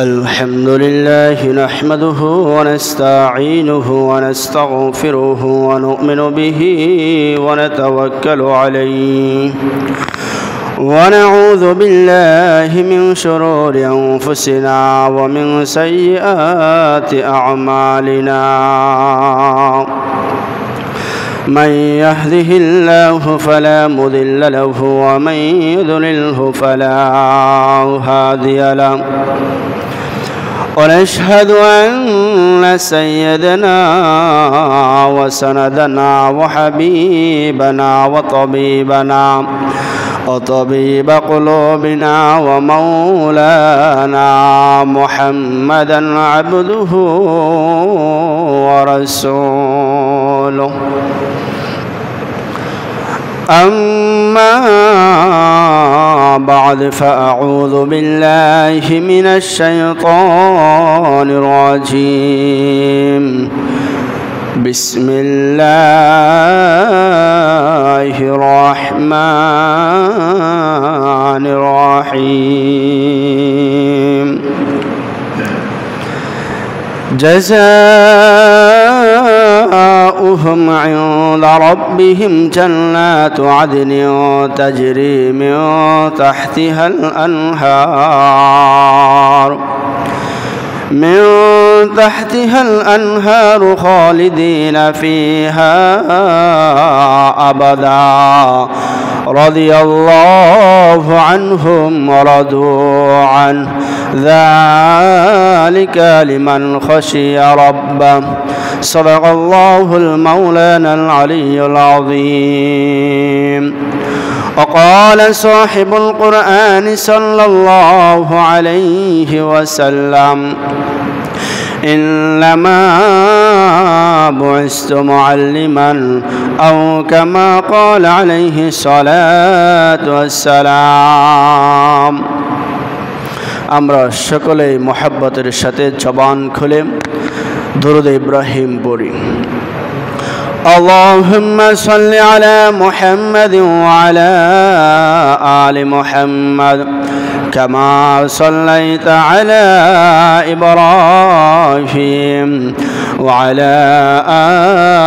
الحمد لله نحمده ونستعينه ونستغفره ونؤمن به ونتوكل عليه ونعوذ بالله من شرور أنفسنا ومن سيئات أعمالنا من يهده الله فلا مضل له ومن يضلله فلا هادي له ونشهد أن سيدنا وسندنا وحبيبنا وطبيب قلوبنا ومولانا محمدا عبده ورسوله أما بعد فأعوذ بالله من الشيطان الرجيم بسم الله الرحمن الرحيم جزاؤهم عند ربهم جنات عدن تجري من تحتها الأنهار خالدين فيها أبدا رضي الله عنهم ورضوا عنه ذلك لمن خشي ربه صدق الله المولانا العلي العظيم وقال صاحب القرآن صلى الله عليه وسلم إنما بعثت معلما أو كما قال عليه الصلاة والسلام আমরা সকলেই মুহাব্বতের সাথে জবান খুলে দুরূদ ইব্রাহিম পড়ি اللهم صل على محمد وعلى آل محمد كما صليت على إبراهيم وعلى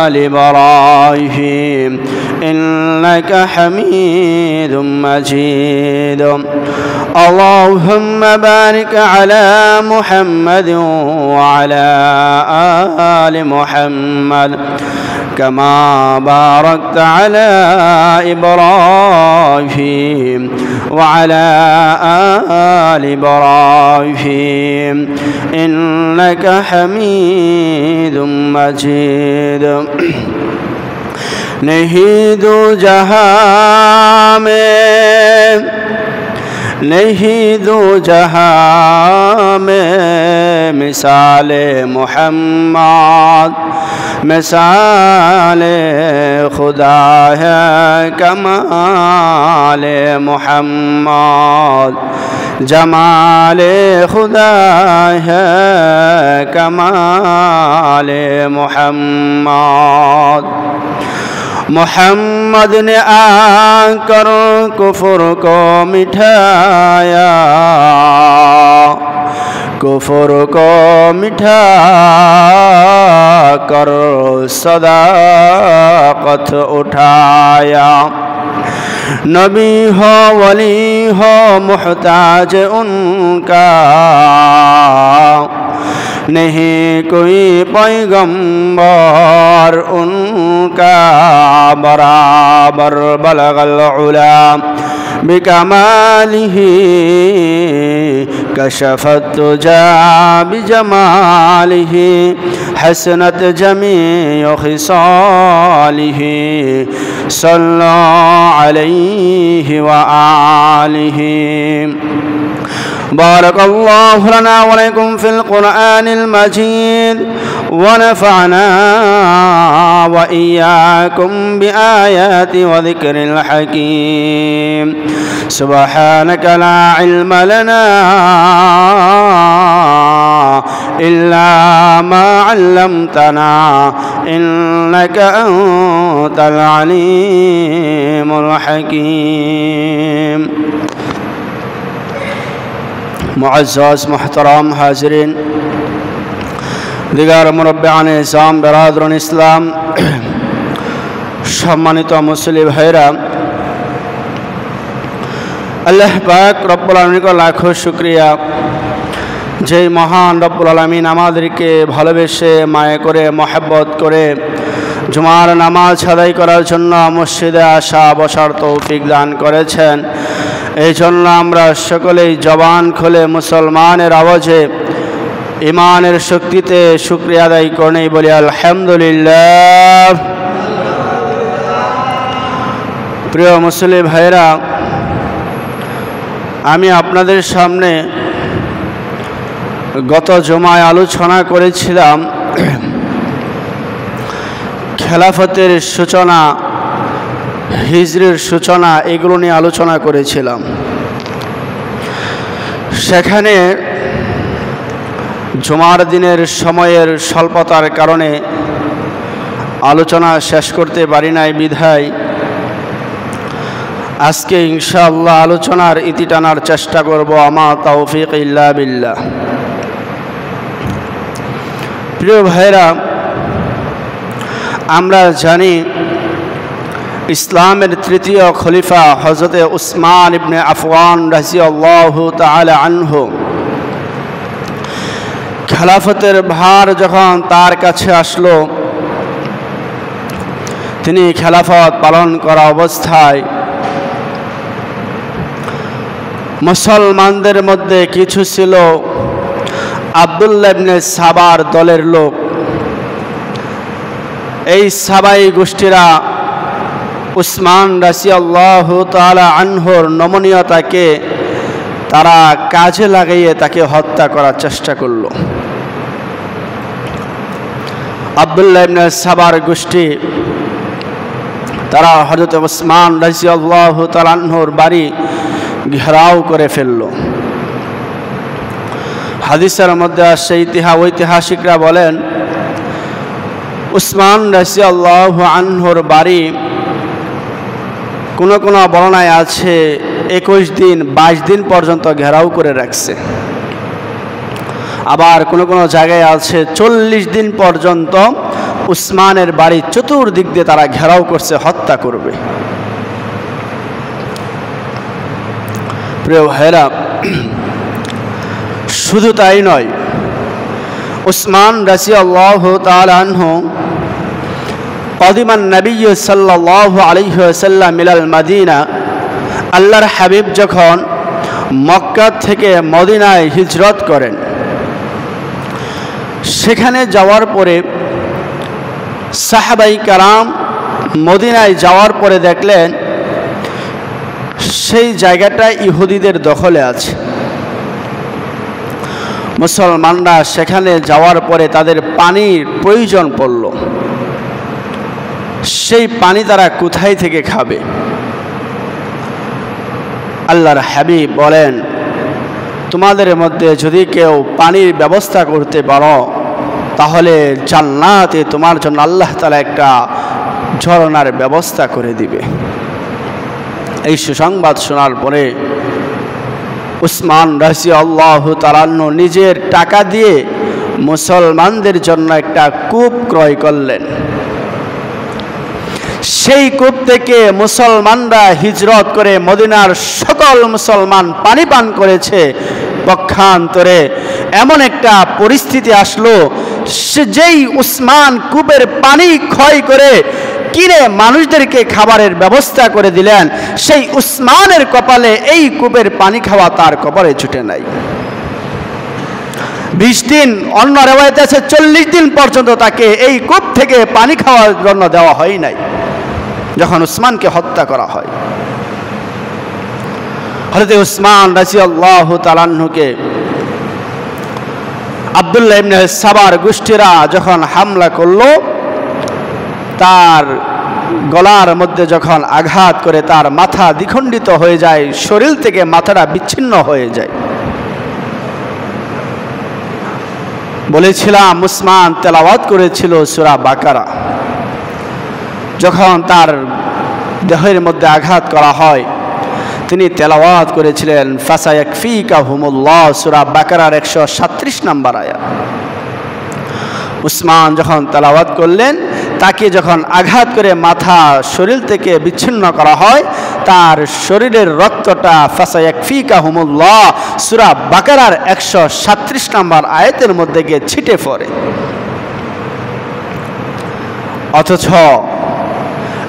آل إبراهيم إنك حميد مجيد اللهم بارك على محمد وعلى آل محمد كما باركت على إبراهيم وعلى آل إبراهيم إنك حميد مجيد नहीं दो जहां में मिसाले मोहम्मद मिसाले खुदा है कमाले मोहम्मद जमाले खुदा है कमाले मोहम्मद मोहम्मद ने आकर कुफ्र को मिटाया कुफ्र को मिटा कर सदाकत उठाया नबी हो वली हो मुहताज उनका नहीं कोई पैगंबर उनका बराबर बलगल उला बिकमालिही कशफत तुजा बिजमालिही हसनत जमीअ खिसालिही सल्लल्लाहु अलैहि व आलिही بارك الله لنا ولكم في القرآن المجيد ونفعنا وإياكم بآيات وذكر الحكيم سبحانك لا علم لنا إلا ما علمتنا إنك أنت العليم الحكيم मुअज़्ज़ज़ मोहतरम हाज़रीन, दिगार मुरब्बियाने इस्लाम, बिरादरान इस्लाम, सम्मानित मुसलिम भाइरा, अल्लाह पाक रब्बुल आलामीन को लाखों शुक्रिया जे महान रब्बुल आलामीन आमादेरके भालोबेसे माया करे मोहब्बत करे जुमार नामाज आदाय करार जन्य मस्जिदे आसा बसार तौफिक दान करेছেন। এই জন্য আমরা সকলেই জবান খুলে মুসলমানের আওয়াজে ঈমানের শক্তিতে শুকরিয়া আদায় করে বলি আলহামদুলিল্লাহ। প্রিয় মুসলিম ভাইরা, আমি আপনাদের সামনে গত জুমায় আলোচনা করেছিলাম খেলাফতের সূচনা, হিজরির সূচনা, এগুলো নিয়ে আলোচনা করেছিলাম। সেখানে জুমার দিনের সময়ের স্বল্পতার কারণে আলোচনা শেষ করতে পারি নাই, বিধায় আজকে ইনশাআল্লাহ আলোচনার ইতি টানার চেষ্টা করব। আমা তাওফিক ইল্লা বিল্লাহ। প্রিয় ভাইরা, আমরা জানি ইসলামের তৃতীয় খলিফা হযরতে উসমান ইবনে আফওয়ান রাদিয়াল্লাহু তাআলা আনহু খেলাফতের ভার যখন তার কাছে আসলো, তিনি খেলাফত পালন করা অবস্থায় মুসলমানদের মধ্যে কিছু ছিল আব্দুল্লাহ ইবনে সাবার দলের লোক। এই সাবাই গোষ্ঠীরা উসমান রাদিয়াল্লাহু তাআলা আনহুর নমনীয়তাকে তারা কাজে লাগিয়ে তাকে হত্যা করার চেষ্টা করল। আব্দুল্লাহ ইবনে সাবার গোষ্ঠী তারা হযরত উসমান রাদিয়াল্লাহু তাআলা আনহুর বাড়ি ঘেরাও করে ফেলল। হাদিসের মধ্যে আসছে, ঐতিহাসিকরা বলেন উসমান রাদিয়াল্লাহু আনহুর বাড়ি কোন কোন বর্ণনায় আছে 21 দিন 22 দিন পর্যন্ত ঘেরাও করে রাখছে, আবার কোন কোন জায়গায় আছে 40 দিন পর্যন্ত উসমানের বাড়ি চতুর্দিক দিয়ে তারা ঘেরাও করছে, হত্যা করবে। প্রিয় ভাইরা, শুধু তাই নয়, উসমান রাদিয়াল্লাহু তাআলা আনহু কদিমান নবী সাল্লাল্লাহু আলাইহি ওয়াসাল্লাম ইলাল মদিনা, আল্লাহর হাবিব যখন মক্কা থেকে মদিনায় হিজরত করেন, সেখানে যাওয়ার পরে সাহাবাই কারাম মদিনায় যাওয়ার পরে দেখলেন সেই জায়গাটা ইহুদিদের দখলে আছে। মুসলমানরা সেখানে যাওয়ার পরে তাদের পানির প্রয়োজন পড়ল। সেই পানি তারা কোথায় থেকে খাবে? আল্লাহর হাবিব বলেন, তোমাদের মধ্যে যদি কেউ পানির ব্যবস্থা করতে পারো তাহলে জান্নাতে তোমার জন্য আল্লাহ তাআলা একটা ঝরনার ব্যবস্থা করে দিবে। এই সুসংবাদ শোনার পরে উসমান রাদিয়াল্লাহু তাআলা নিজের টাকা দিয়ে মুসলমানদের জন্য একটা কূপ ক্রয় করলেন। সেই কূপ থেকে মুসলমানরা হিজরত করে মদিনার সকল মুসলমান পানি পান করেছে। পক্ষান্তরে এমন একটা পরিস্থিতি আসলো, যেই উসমান কূপের পানি ক্ষয় করে কিনে মানুষদেরকে খাবারের ব্যবস্থা করে দিলেন, সেই উসমানের কপালে এই কূপের পানি খাওয়া তার কপালে জুটে নাই। 20 দিন, অন্য রিওয়ায়েতে আছে 40 দিন পর্যন্ত তাকে এই কূপ থেকে পানি খাওয়ার জন্য দেওয়া হয় নাই যখন উসমানকে হত্যা করা হয়। হযরত উসমান রাদিয়াল্লাহু তাআলা আনহুকে আব্দুল্লাহ ইবনে সাবার গোষ্ঠীরা যখন হামলা করলো, তার গলার মধ্যে যখন আঘাত করে তার মাথা দ্বিখণ্ডিত হয়ে যায়, শরীর থেকে মাথাটা বিচ্ছিন্ন হয়ে যায়। বলেছিলাম উসমান তেলাওয়াত করেছিল সূরা বাকারা। যখন তার দেহের মধ্যে আঘাত করা হয়, তিনি তেলাওয়াত করেছিলেন ফাসায়াকফিকাহুমুল্লাহ, সূরা বাকারার 137 নম্বর আয়াত। উসমান যখন তেলাওয়াত করলেন, তাকে যখন আঘাত করে মাথা শরীর থেকে বিচ্ছিন্ন করা হয়, তার শরীরের রক্তটা ফাসায়াকফিকাহুমুল্লাহ সূরা বাকারার 137 নম্বর আয়াতের মধ্যে গিয়ে ছিটে পড়ে। অথচ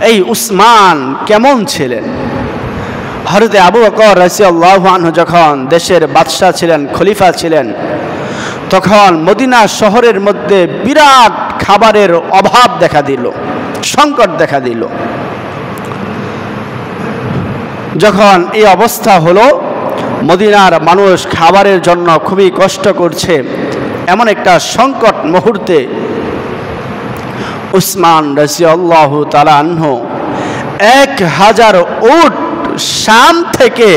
এই উসমান কেমন ছিলেন? হযরত আবু বকর রাদিয়াল্লাহু আনহু যখন দেশের বাদশা ছিলেন, খলিফা ছিলেন, তখন মদিনা শহরের মধ্যে বিরাট খাবারের অভাব দেখা দিল, সংকট দেখা দিল। যখন এই অবস্থা হলো, মদিনার মানুষ খাবারের জন্য খুবই কষ্ট করছে, এমন একটা সংকট মুহূর্তে উসমান রাদিয়াল্লাহু তাআলা আনহু 1000 উট শাম থেকে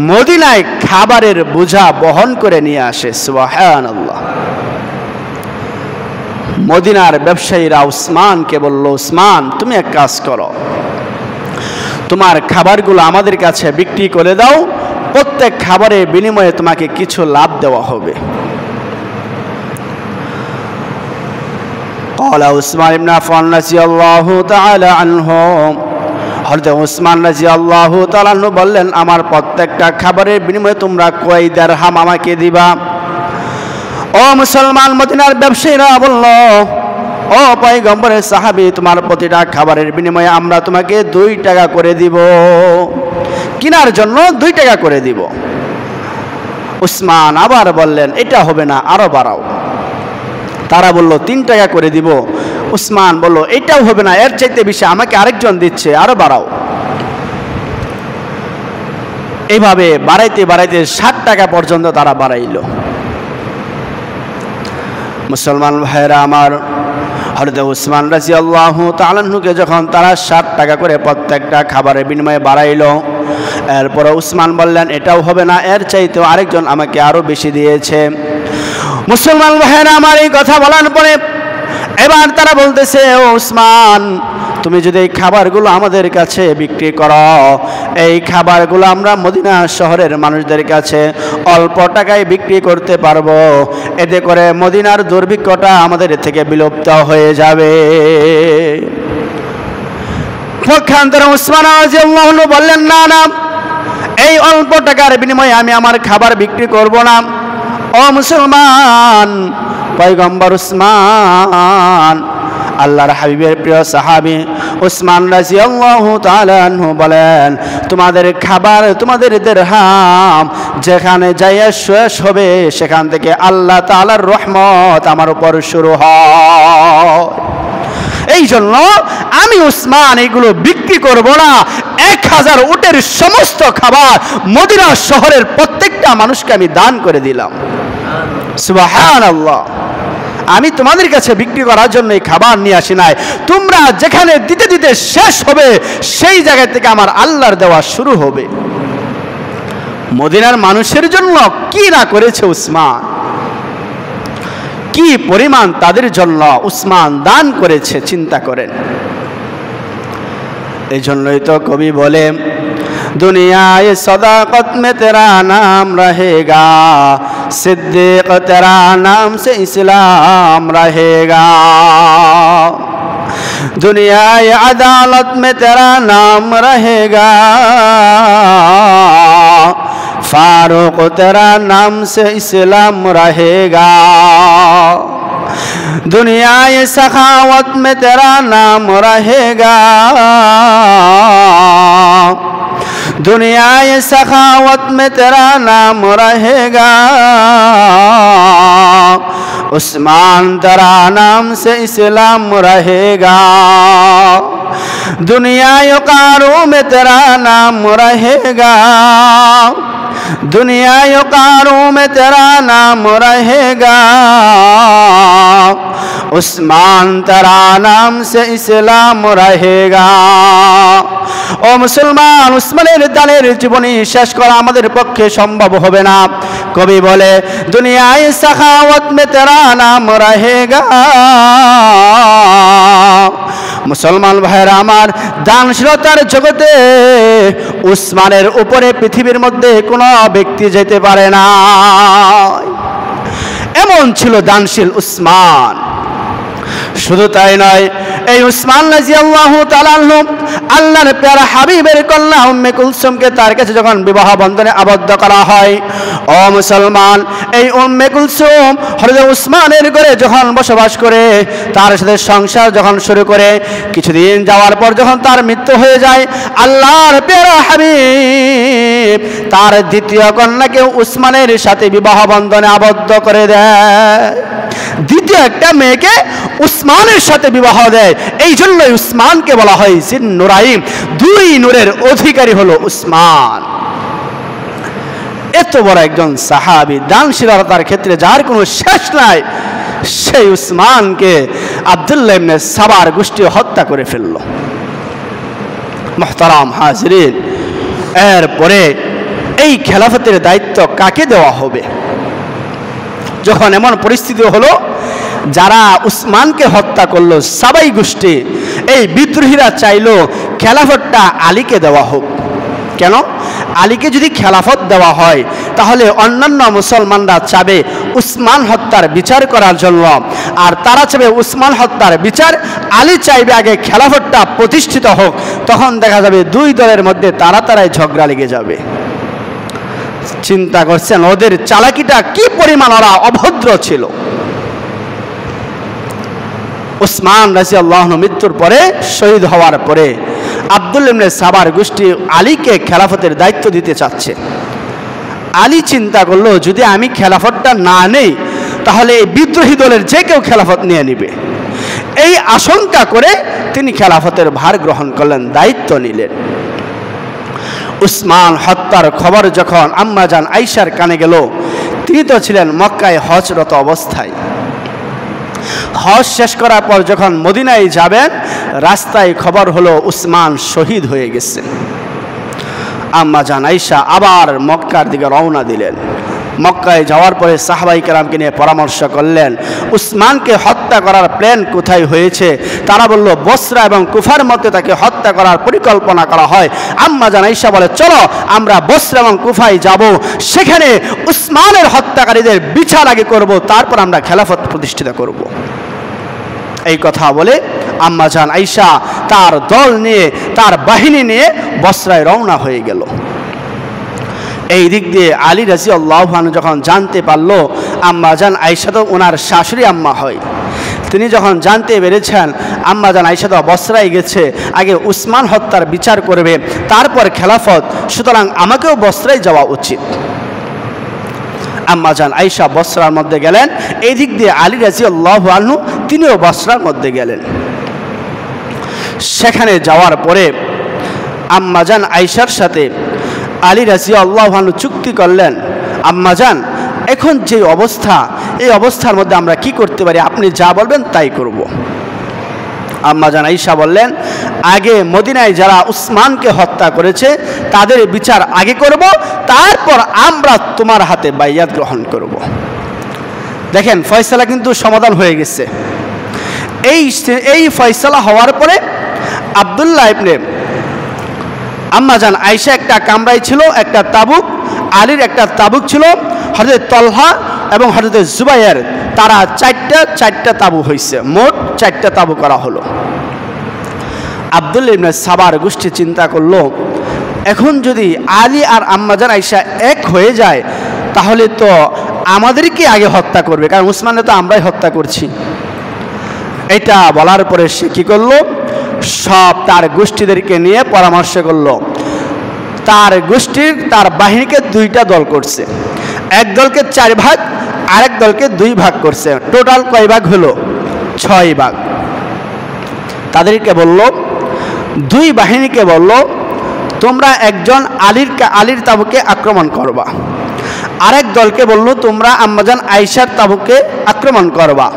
মদিনায় খাবারের বোঝা বহন করে নিয়ে আসে। সুবহানাল্লাহ। মদিনার ব্যবসায়ীরা উসমানকে বলল, উসমান তুমি এক কাজ করো, তোমার খাবারগুলো আমাদের কাছে বিক্রি করে দাও, প্রত্যেক খাবারের বিনিময়ে তোমাকে কিছু লাভ দেওয়া হবে। قال عثمان بن عفان رضي الله تعالى عنه, হযরত উসমান রাদিয়াল্লাহু তাআলা আনহু বললেন, আমার প্রত্যেকটা খাবারের বিনিময়ে তোমরা কয় দিরহাম আমাকে দিবা। ও মুসলমান মদিনার ব্যবসায়ীরা বলল, ও পয়গম্বরের সাহাবী, তোমার প্রতিটা খাবারের বিনিময়ে আমরা তোমাকে 2 টাকা করে দিব, কেনার জন্য 2 টাকা করে দিব। উসমান আবার বললেন, এটা হবে না, আরো বাড়াও। তারা বলল 3 টাকা করে দিব। উসমান বলল, এটাও হবে না, এর চাইতে বেশি আমাকে আরেকজন দিচ্ছে, আরো বাড়াও। এইভাবে বাড়াইতে বাড়াইতে 60 টাকা পর্যন্ত তারা বাড়াইল। মুসলমান ভাইরা আমার, হযরত উসমান রাদিয়াল্লাহু তাআলা আনহুকে যখন তারা 60 টাকা করে প্রত্যেকটা খাবারের বিনিময়ে বাড়াইল, এরপর উসমান বললেন, এটাও হবে না, এর চাইতেও আরেকজন আমাকে আরো বেশি দিয়েছে। মুসলমান ভাইরা আমার, এই কথা বলার পরে এবার তারা বলতেছে, ও উসমান, তুমি যদি এই খাবারগুলো আমাদের কাছে বিক্রি করো, এই খাবারগুলো আমরা মদিনা শহরের মানুষদের কাছে অল্প টাকায় বিক্রি করতে পারবো, এতে করে মদিনার দুর্ভিক্ষটা আমাদের থেকে বিলুপ্ত হয়ে যাবে। পক্ষান্তরে উসমান রাদিয়াল্লাহু আনহু বললেন, না না, এই অল্প টাকার বিনিময়ে আমি আমার খাবার বিক্রি করব না। ও মুসলমান, পয়গম্বর উসমান, আল্লাহর হাবিবের প্রিয় সাহাবী উসমান রাদিয়াল্লাহু তাআলা আনহু বলেন, তোমাদের খাবার, তোমাদের দিরহাম যেখানে যাইয়া শেষ হবে, সেখান থেকে আল্লাহ তাআলার রহমত আমার উপর শুরু হয়। এই জন্য আমি উসমান এগুলো বিক্রি করব না। 1000 উটের সমস্ত খাবার মদিনা শহরের প্রত্যেকটা মানুষকে আমি দান করে দিলাম। সুবহানাল্লাহ। আমি তোমাদের কাছে বিক্রি করার জন্য এই খাবার নিয়ে আসি নাই, তোমরা যেখানে দিতে দিতে শেষ হবে সেই জায়গা থেকে আমার আল্লাহর দেওয়া শুরু হবে। মদিনার মানুষের জন্য কি না করেছে উসমান, কি পরিমাণ তাদের জন্য উসমান দান করেছে, চিন্তা করেন। এই জন্যই তো কবি বলে, दुनियाए सदाकत में तेरा नाम रहेगा, सिद्दीक तेरा नाम से इस्लाम रहेगा। दुनियाए अदालत में तेरा नाम रहेगा, फारूक तेरा नाम से इस्लाम रहेगा। दुनियाए सखावत में तेरा नाम रहेगा, दुनियाए सखावत में तेरा नाम रहेगा। उस्मान तेरा नाम से इस्लाम रहेगा। दुनिया युकारों में तेरा नाम रहेगा, दुनिया युकारों में तेरा नाम रहेगा। उस्मान तेरा नाम से इस्लाम रहेगा। ও মুসলমান, উসমানের দানের জীবনী শেষ করা আমাদের পক্ষে সম্ভব হবে না। কবি বলে, দুনিয়ায় সাখাওয়াত মে তেরা নাম রহেগা, মুসলমান ভাইয়েরা আমার, দানশীলতার জগতে উসমানের উপরে পৃথিবীর মধ্যে কোনো ব্যক্তি যেতে পারে না, এমন ছিল দানশীল উসমান। শুধু তাই নয়, এই উসমান রাদিয়াল্লাহু তাআলা আনহু আল্লাহর প্যারা হাবিবের কন্যা উম্মে কুলসুমকে তার কাছে যখন বিবাহ বন্ধনে আবদ্ধ করা হয়, ও মুসলমান, এই উম্মে কুলসুম হযরত উসমানের ঘরে যখন বসবাস করে, তার সাথে সংসার যখন শুরু করে, কিছুদিন যাওয়ার পর যখন তার মৃত্যু হয়ে যায়, আল্লাহর প্যারা হাবিব তার দ্বিতীয় কন্যাকে উসমানের সাথে বিবাহ বন্ধনে আবদ্ধ করে দেয়। দ্বিতীয় একটা মেয়েকে উসমানের সাথে বিবাহ দেয়। এই জন্যই উসমানকে বলা হয় জিন্নুরাইন, দুই নূরের অধিকারী হলো উসমান। এত বড় একজন সাহাবী, দানশীলতার ক্ষেত্রে যার কোনো শেষ নাই, সেই উসমানকে আব্দুল্লাহ ইবনে সাবার গোষ্ঠী হত্যা করে ফেলল। মুহতারাম হাজিরিন, এরপরে এই খেলাফতের দায়িত্ব কাকে দেওয়া হবে? যখন এমন পরিস্থিতি হলো, যারা উসমানকে হত্যা করলো সাবাই গোষ্ঠী, এই বিদ্রোহীরা চাইলো খেলাফতটা আলীকে দেওয়া হোক। কেন? আলীকে যদি খেলাফত দেওয়া হয় তাহলে অন্যান্য মুসলমানরা চাবে উসমান হত্যার বিচার করার জন্য, আর তারা চাবে উসমান হত্যার বিচার, আলী চাইবে আগে খেলাফতটা প্রতিষ্ঠিত হোক। তখন দেখা যাবে দুই দলের মধ্যে তারাই ঝগড়া লেগে যাবে। চিন্তা করছেন ওদের চালাকিটা কি পরিমাণ, ওরা অভদ্র ছিল। উসমান রাদিয়াল্লাহু আনহু মৃত্যুর পরে, শহীদ হওয়ার পরে আব্দুল্লাহ ইবনে সাবার গোষ্ঠী আলীকে খেলাফতের দায়িত্ব দিতে চাচ্ছে। আলী চিন্তা করলো, যদি আমি খেলাফতটা না নেই তাহলে এই বিদ্রোহী দলের যে কেউ খেলাফত নিয়ে নিবে। এই আশঙ্কা করে তিনি খেলাফতের ভার গ্রহণ করলেন, দায়িত্ব নিলেন। উসমান হত্যার খবর যখন আম্মা জান আয়েশার কানে গেল, তিনি তো ছিলেন মক্কায় হজরত অবস্থায়। হজ শেষ করার পর যখন মদিনায় যাবেন, রাস্তায় খবর হলো উসমান শহীদ হয়ে গেছে। আম্মা জান আয়েশা আবার মক্কার দিকে রওনা দিলেন। মক্কায় যাওয়ার পরে সাহাবাই কেরামকে নিয়ে পরামর্শ করলেন, উসমানকে হত্যা করার প্ল্যান কোথায় হয়েছে? তারা বলল, বসরা এবং কুফার মধ্যে তাকে হত্যা করার পরিকল্পনা করা হয়। আম্মা জান আয়েশা বলে, চলো আমরা বসরা এবং কুফায় যাব, সেখানে উসমানের হত্যাকারীদের বিচার আগে করব, তারপর আমরা খেলাফত প্রতিষ্ঠিত করব। এই কথা বলে আম্মা জান আয়েশা তার দল নিয়ে, তার বাহিনী নিয়ে বসরায় রওনা হয়ে গেল। এই দিক দিয়ে আলী রাদিয়াল্লাহু আনহু যখন জানতে পারলো, আম্মা জান আয়েশা তো ওনার শাশুড়ি আম্মা হয়, তিনি যখন জানতে পেরেছেন আম্মা জান আয়েশা তো বসরায় গেছে, আগে উসমান হত্যার বিচার করবে, তারপর খেলাফত, সুতরাং আমাকেও বসরায় যাওয়া উচিত। আম্মা জান আয়েশা বসরার মধ্যে গেলেন। এই দিক দিয়ে আলী রাদিয়াল্লাহু আনহু তিনিও বসরার মধ্যে গেলেন। সেখানে যাওয়ার পরে আম্মা জান আয়েশার সাথে আলী রাদিয়াল্লাহু আনহু চুক্তি করলেন, আম্মা জান, এখন যে অবস্থা, এই অবস্থার মধ্যে আমরা কি করতে পারি? আপনি যা বলবেন তাই করব। আম্মা জান আয়েশা বললেন, আগে মদিনায় যারা উসমানকে হত্যা করেছে তাদের বিচার আগে করব, তারপর আমরা তোমার হাতে বাইয়াত গ্রহণ করব। দেখেন, ফয়সালা কিন্তু সমাধান হয়ে গেছে। এই ফয়সালা হওয়ার পরে আব্দুল্লাহ ইবনে আম্মা জান আয়েশা একটা কামরায় ছিল, একটা তাবুক, আলীর একটা তাবুক ছিল, হযরত তলহা এবং হযরত জুবাইর, তারা চারটা তাবু হয়েছে, মোট 4টা তাবু করা হলো। আব্দুল্লাহ ইবনে সাবার গোষ্ঠী চিন্তা করলো, এখন যদি আলী আর আম্মা জান আয়েশা এক হয়ে যায় তাহলে তো আমাদেরকে আগে হত্যা করবে, কারণ উসমানকে তো আমরাই হত্যা করছি। এটা বলার পরে সে কি করলো, সব তার গোষ্ঠীদেরকে নিয়ে পরামর্শ করলো। তার গোষ্ঠীর, তার বাহিনীকে 2টা দল করছে, এক দলকে 4 ভাগ, আরেক দলকে 2 ভাগ করছে। টোটাল কয় ভাগ হলো? 6 ভাগ। তাদেরকে বলল, 2 বাহিনীকে বলল, তোমরা একজন আলীর তাবুকে আক্রমণ করবা, আরেক দলকে বলল তোমরা আম্মা জান আয়েশার তাবুকে আক্রমণ করবা,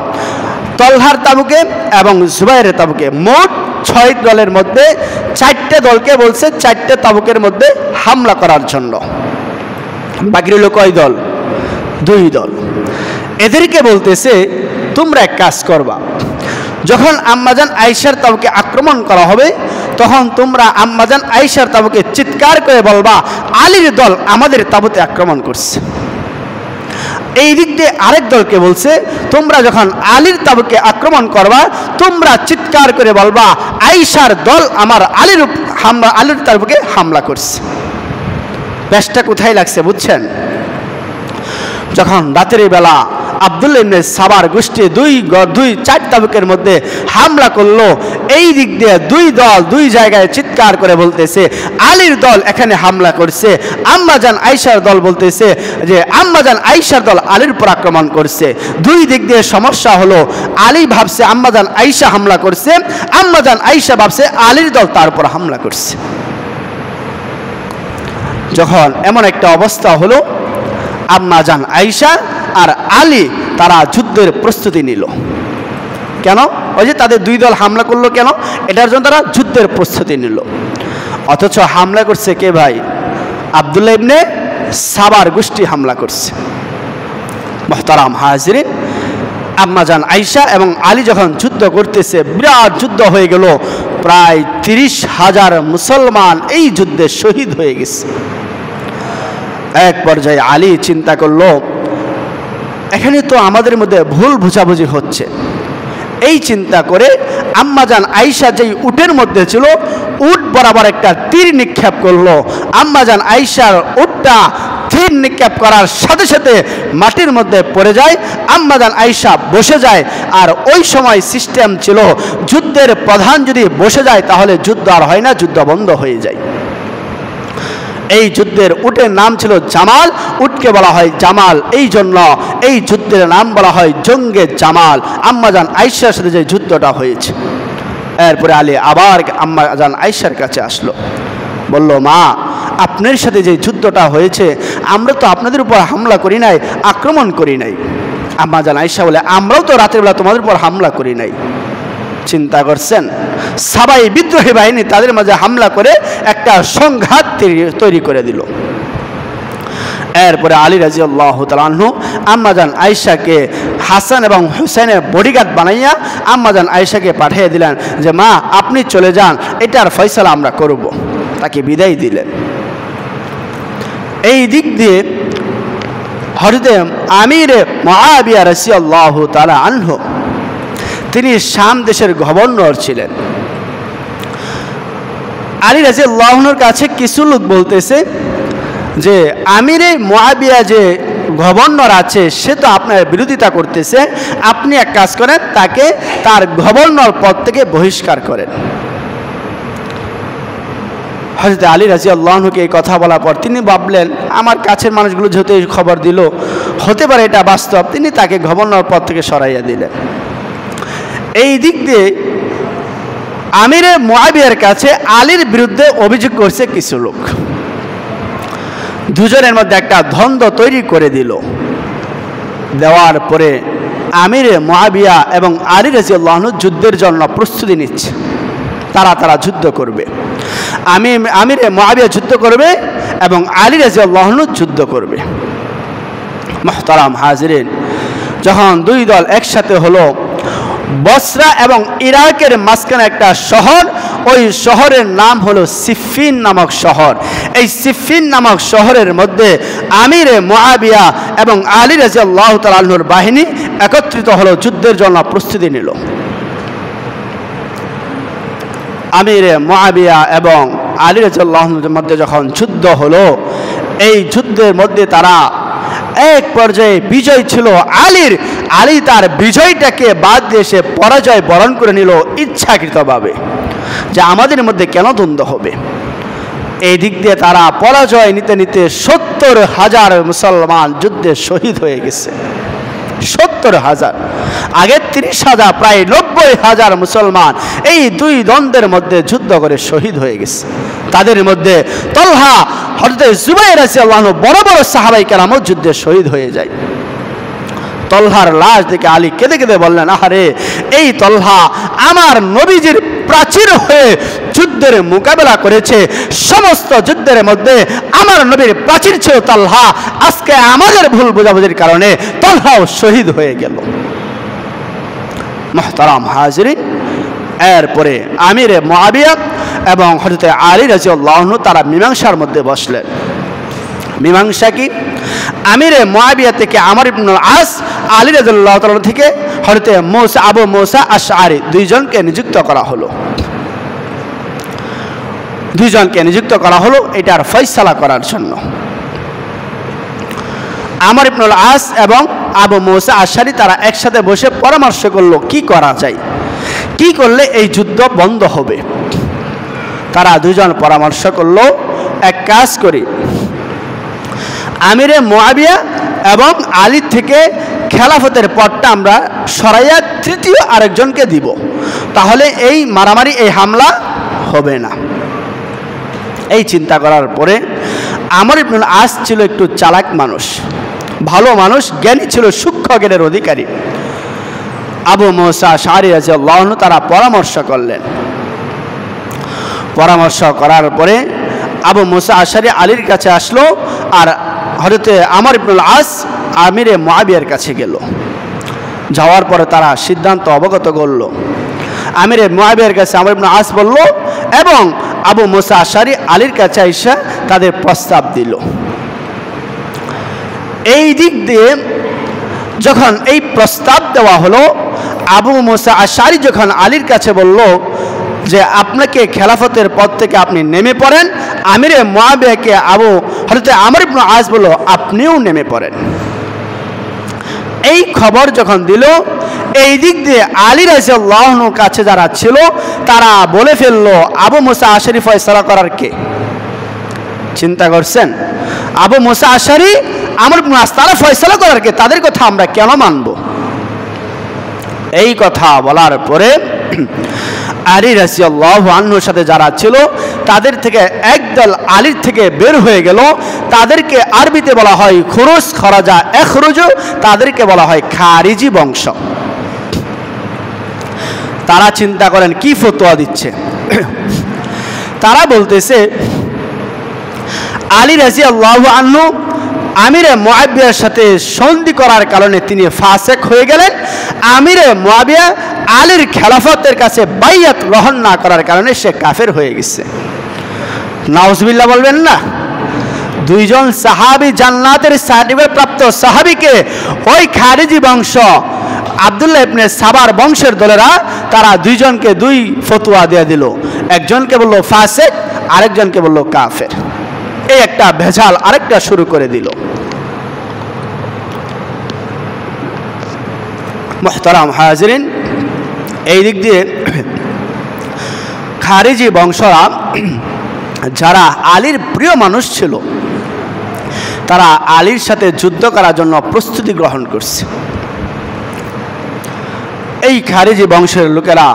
তলহার তাবুকে এবং জুবাইরের তাবুকে। মোট 6 দলের মধ্যে 4টে দলকে বলছে 4টে তাবুকের মধ্যে হামলা করার জন্য। বাকি রইল কয় দল? 2 দল। এদেরকে বলতেছে, তোমরা এক কাজ করবা, যখন আম্মাজান আয়েশার তাবুকে আক্রমণ করা হবে তখন তোমরা আম্মাজান আয়েশার তাবুকে চিৎকার করে বলবা আলীর দল আমাদের তাবুতে আক্রমণ করছে। এই দিক দিয়ে আরেক দলকে বলছে তোমরা যখন আলীর তাবুকে আক্রমণ করবা তোমরা চিৎকার করে বলবা আয়েশার দল আমার আলীর তাবুকে হামলা করছে। ব্যাসটা কোথায় লাগছে বুঝছেন? যখন রাতের বেলা আব্দুল্লাহ ইবনে সাবার গোষ্ঠী দুই চার তাবুকের মধ্যে হামলা করলো, এই দিক দিয়ে দুই জায়গায় চিৎকার করে বলতেছে আলীর দল এখানে হামলা করছে। আম্মাজান আয়েশার দল বলতেছে যে আম্মাজান আয়েশার দল আলীর উপর আক্রমণ করছে। দুই দিক দিয়ে সমস্যা হলো, আলী ভাবছে আম্মাজান আয়েশা হামলা করছে, আম্মাজান আয়েশা ভাবছে আলীর দল তার উপর হামলা করছে। যখন এমন একটা অবস্থা হলো, আম্মাজান আয়েশা আর আলী তারা যুদ্ধের প্রস্তুতি নিল। কেন? ওই যে তাদের দুই দল হামলা করলো কেন? এটার জন্য তারা যুদ্ধের প্রস্তুতি নিল। অথচ হামলা করছে কে ভাই? আব্দুল্লাহ ইবনে সাবার গোষ্ঠী হামলা করছে। মুহতারাম হাজিরিন, আম্মাজান আয়েশা এবং আলী যখন যুদ্ধ করতেছে, বিরাট যুদ্ধ হয়ে গেল, প্রায় 30,000 মুসলমান এই যুদ্ধে শহীদ হয়ে গেছে। এক পর্যায়ে আলী চিন্তা করলো এখানে তো আমাদের মধ্যে ভুল বোঝাবুঝি হচ্ছে। এই চিন্তা করে আম্মাজান আয়েশা যেই উটের মধ্যে ছিল, উট বরাবর একটা তীর নিক্ষেপ করলো। আম্মাজান আয়েশার উটটা তীর নিক্ষেপ করার সাথে সাথে মাটির মধ্যে পড়ে যায়। আম্মাজান আয়েশা বসে যায়। আর ওই সময় সিস্টেম ছিল যুদ্ধের প্রধান যদি বসে যায় তাহলে যুদ্ধ আর হয় না, যুদ্ধ বন্ধ হয়ে যায়। এই যুদ্ধের উটের নাম ছিল জামাল, উটকে বলা হয় জামাল, এই জন্য এই যুদ্ধের নাম বলা হয় জঙ্গে জামাল। আম্মাজান আয়েশার সাথে যে যুদ্ধটা হয়েছে, এরপরে আলী আবার আম্মাজান আয়েশার কাছে আসলো, বলল মা আপনার সাথে যে যুদ্ধটা হয়েছে আমরা তো আপনাদের উপর হামলা করি নাই, আক্রমণ করি নাই। আম্মাজান আয়েশা বলে আমরাও তো রাতের বেলা তোমাদের উপর হামলা করি নাই। চিন্তা করছেন, সাবাই বিদ্রোহী বাহিনী তাদের মাঝে হামলা করে একটা সংঘাত তৈরি করে দিল। এরপরে আলী রাদিয়াল্লাহু তাআলা আনহু আম্মাজান আয়েশাকে হাসান এবং হুসাইনের বডিগার্ড বানাইয়া আম্মাজান আয়েশাকে পাঠিয়ে দিলেন যে মা আপনি চলে যান, এটার ফয়সালা আমরা করব। তাকে বিদায় দিলেন। এই দিক দিয়ে হযরতে আমির মুআবিয়া রাদিয়াল্লাহু তাআলা আনহু তিনি শাম দেশের গভর্নর ছিলেন। আলী রাদিয়াল্লাহু আনহুর কাছে কিছু লোক বলতেছে যে আমিরে মুআবিয়া যে গভর্নর আছে সে তো আপনার বিরোধিতা করতেছে, আপনি এক কাজ করেন তাকে তার গভর্নর পদ থেকে বহিষ্কার করেন। হযরত আলী রাদিয়াল্লাহু আনহুকে এই কথা বলার পর তিনি ভাবলেন আমার কাছের মানুষগুলো যেহেতু এই খবর দিল, হতে পারে এটা বাস্তব, তিনি তাকে গভর্নর পদ থেকে সরাইয়া দিলেন। এই দিক দিয়ে আমিরে মুআবিয়ার কাছে আলীর বিরুদ্ধে অভিযোগ করছে কিছু লোক। দুজনের মধ্যে একটা দ্বন্দ্ব তৈরি করে দিল। দেওয়ার পরে আমিরে মুআবিয়া এবং আলী রাদিয়াল্লাহু আনহু যুদ্ধের জন্য প্রস্তুতি নিচ্ছে। তারা যুদ্ধ করবে। আমিরে মুআবিয়া যুদ্ধ করবে এবং আলী রাদিয়াল্লাহু আনহু যুদ্ধ করবে। মুহতারাম হাজিরিন, যখন দুই দল একসাথে হলো, বসরা এবং ইরাকের মাঝখানে একটা শহর, ওই শহরের নাম হলো সিফিন নামক শহর। এই সিফিন নামক শহরের মধ্যে আমিরে মুআবিয়া এবং আলী রাদিয়াল্লাহু তাআলা আনহুর বাহিনী একত্রিত হলো, যুদ্ধের জন্য প্রস্তুতি নিল। আমিরে মুআবিয়া এবং আলী রাদিয়াল্লাহু আনহুর মধ্যে যখন যুদ্ধ হলো, এই যুদ্ধের মধ্যে তারা এক পর্যায়ে বিজয় ছিল আলীর। আলী তার বিজয়টাকে বাদ দিয়ে সে পরাজয় বরণ করে নিল ইচ্ছাকৃতভাবে, যে আমাদের মধ্যে কেন দ্বন্দ্ব হবে। এই দিক দিয়ে তারা পরাজয় নিতে নিতে 70,000 মুসলমান যুদ্ধে শহীদ হয়ে গেছে। 70,000, আগে 30,000, প্রায় 90,000 মুসলমান এই দুই দ্বন্দ্বের মধ্যে যুদ্ধ করে শহীদ হয়ে গেছে। তাদের মধ্যে তলহা, হযরত জুবাইর রাদিয়াল্লাহু আনহু বড় বড় সাহাবায়ে কেরামও যুদ্ধে শহীদ হয়ে যায়। তলহার লাশ দেখে আলী কেঁদে কেঁদে বললেন আহারে, এই তলহা আমার নবীজির প্রাচীর হয়ে যুদ্ধের মোকাবেলা করেছে। সমস্ত যুদ্ধের মধ্যে আমার নবীর প্রাচীর ছিল তলহা, আজকে আমাদের ভুল বোঝাবুঝির কারণে তলহাও শহীদ হয়ে গেল। মুহতারাম হাজিরিন, এরপরে আমিরে মুআবিয়া এবং হযরত আলী রাদিয়াল্লাহু আনহু তারা মীমাংসার মধ্যে বসলেন। মীমাংসা কি? আমিরে মুআবিয়া থেকে আমর ইবনে আস, আলী রাদিয়াল্লাহু তাআলা থেকে হযরত মুসা আবু মুসা আশআরী দুইজনকে নিযুক্ত করা হলো। দুইজনকে নিযুক্ত করা হলো এটার ফয়সালা করার জন্য। আমর ইবনে আস এবং আবু মুসা আশআরী তারা একসাথে বসে পরামর্শ করলো কি করা যায়, কি করলে এই যুদ্ধ বন্ধ হবে। তারা দুজন পরামর্শ করলো, এক কাজ করি, আমিরে মুআবিয়া এবং আলী থেকে খেলাফতের পদটা আমরা সরাইয়া তৃতীয় আরেকজনকে দিব, তাহলে এই মারামারি এই হামলা হবে না। এই চিন্তা করার পরে আমর ইবনে আস ছিল একটু চালাক মানুষ, ভালো মানুষ, জ্ঞানী ছিল, সূক্ষ্ম জ্ঞানের অধিকারী। আবু মুসা আশআরী রাদিয়াল্লাহু আনহু তারা পরামর্শ করলেন। পরামর্শ করার পরে আবু মুসা আশআরী আলীর কাছে আসলো, আর হযরতে আমর ইবনে আস আমিরে মুআবিয়ার কাছে গেল। যাওয়ার পরে তারা সিদ্ধান্ত অবগত করল। আমিরে মুআবিয়ার কাছে আমর ইবনে আস বলল এবং আবু মুসা আশআরী আলীর কাছে আইসা তাদের প্রস্তাব দিল। এই দিক দিয়ে যখন এই প্রস্তাব দেওয়া হলো, আবু মুসা আশআরী যখন আলীর কাছে বলল যে আপনাকে খেলাফতের পদ থেকে আপনি নেমে পড়েন, আমিরে মুআবিয়াকে হযরত আমর ইবনে আস বলল আপনিও নেমে পড়েন। এই খবর যখন দিল, এই দিক দিয়ে আলী রাদিয়াল্লাহু আনহুর কাছে যারা ছিল তারা বলে ফেললো আবু মুসা আশআরী ফয়সালা করার কে? চিন্তা করছেন? আবু মুসা আশআরী আমর ইবনে আস তারা ফয়সালা করার কে? তাদের কথা আমরা কেন মানব? এই কথা বলার পরে আলী রাদিয়াল্লাহু আনহুর সাথে যারা ছিল তাদের থেকে একদল আলীর থেকে বের হয়ে গেল। তাদেরকে আরবিতে বলা হয় খুরুজ, খরাজা এখরুজু, তাদেরকে বলা হয় খারিজি বংশ। তারা চিন্তা করেন কি ফতোয়া দিচ্ছে। তারা বলতেছে আলী রাদিয়াল্লাহু আনহু আমিরে মুআবিয়ার সাথে সন্ধি করার কারণে তিনি ফাসেক হয়ে গেলেন। আমিরে মুআবিয়া আলীর খেলাফতের কাছে বাইয়াত গ্রহণ না করার কারণে সে কাফের হয়ে গেছে। নাউজুবিল্লাহ বলবেন না? দুইজন সাহাবী, জান্নাতের সার্টিফিকেট প্রাপ্ত সাহাবীকে ওই খারিজি বংশ আব্দুল্লাহ ইবনে সাবার বংশের দলেরা তারা দুইজনকে দুই ফতোয়া দিয়ে দিল। একজনকে বলল ফাসেক, আরেকজনকে বলল কাফের। এই একটা ভেজাল আরেকটা শুরু করে দিল। মুহতারাম হাজিরিন, এই দিক দিয়ে খারিজি বংশরা যারা আলীর প্রিয় মানুষ ছিল তারা আলীর সাথে যুদ্ধ করার জন্য প্রস্তুতি গ্রহণ করছে। এই খারিজি বংশের লোকেরা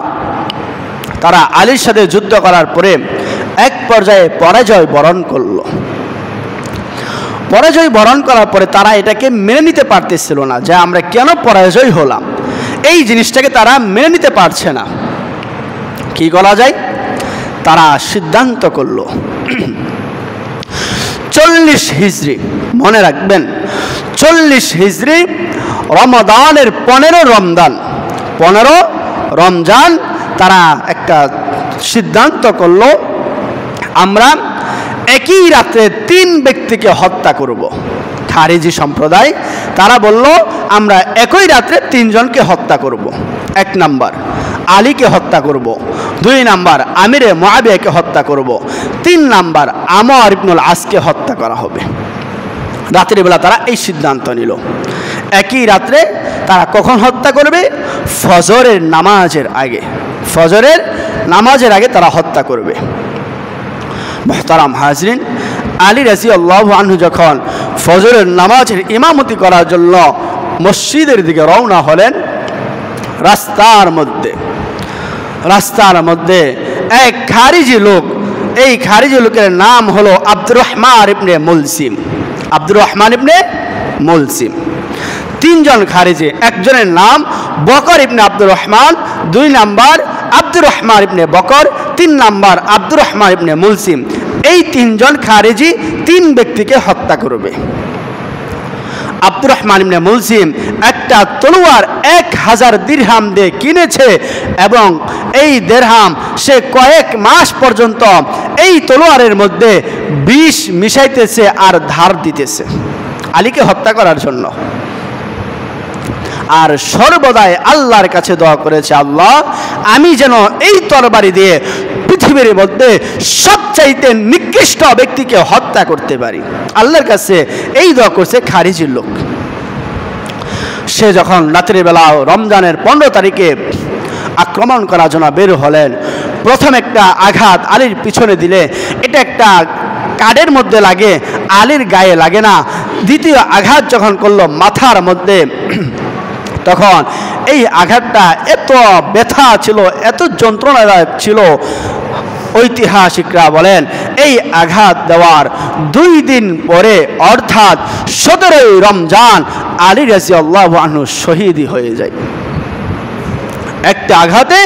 তারা আলীর সাথে যুদ্ধ করার পরে এক পর্যায়ে পরাজয় বরণ করল। পরাজয় বরণ করার পরে তারা এটাকে মেনে নিতে পারতেছিল না যে আমরা কেন পরাজয় হলাম। এই জিনিসটাকে তারা মেনে নিতে পারছে না। কি করা যায়? তারা সিদ্ধান্ত করল 40 হিজরি, মনে রাখবেন 40 হিজরি রমাদানের 15 রমজান তারা একটা সিদ্ধান্ত করল আমরা একই রাত্রে 3 ব্যক্তিকে হত্যা করব। খারিজি সম্প্রদায় তারা বলল আমরা একই রাত্রে 3 জনকে হত্যা করব। 1 নাম্বার আলীকে হত্যা করব, 2 নাম্বার আমিরে মুআবিয়াকে হত্যা করব, 3 নাম্বার আমর ইবনে আসকে হত্যা করা হবে। রাতের বেলা তারা এই সিদ্ধান্ত নিল। একই রাত্রে তারা কখন হত্যা করবে? ফজরের নামাজের আগে। ফজরের নামাজের আগে তারা হত্যা করবে। মুহতারাম হাজরিন, আলী রাদিয়াল্লাহু আনহু যখন ফজরের নামাজের ইমামতি করার জন্য মসজিদের দিকে রওনা হলেন, রাস্তার মধ্যে এক খারিজি লোক, এই খারিজি লোকের নাম হলো আব্দুর রহমান ইবনে মুলসিম। আব্দুর রহমান ইবনে মুলসিম 3 জন খারিজি, একজনের নাম বকর ইবনে আব্দুর রহমান, 2 নাম্বার আব্দুর রহমান ইবনে বকর, 3 নাম্বার আব্দুর রহমান ইবনে মুলসিম। এই 3 জন খারিজি 3 ব্যক্তিকে হত্যা করবে। আব্দুর রহমান ইবনে মুলজিম একটা তলোয়ার 1000 দিরহাম দিয়ে কিনেছে এবং এই দিরহাম সে কয়েক মাস পর্যন্ত এই তলোয়ারের মধ্যে বিষ মিশাইতেছে আর ধার দিতেছে আলীকে হত্যা করার জন্য। আর সর্বদাই আল্লাহর কাছে দোয়া করেছে, আল্লাহ আমি যেন এই তরবারি দিয়ে পৃথিবীর মধ্যে সবচাইতে নিকৃষ্ট ব্যক্তিকে হত্যা করতে পারি। আল্লাহর কাছে এই দোয়া করছে খারিজির লোক। সে যখন রাত্রির বেলা রমজানের 15 তারিখে আক্রমণ করার জন্য বের হলেন, প্রথম একটা আঘাত আলীর পিছনে দিলে এটা একটা কাঠের মধ্যে লাগে, আলীর গায়ে লাগে না। দ্বিতীয় আঘাত যখন করলো মাথার মধ্যে, তখন এই আঘাতটা এত ব্যথা ছিল, এত যন্ত্রণাদায়ক ছিল, ঐতিহাসিকরা বলেন এই আঘাত দেওয়ার 2 দিন পরে অর্থাৎ 17ই রমজান আলী রাদিয়াল্লাহু আনহু শহীদ হয়ে যায়। একটা আঘাতে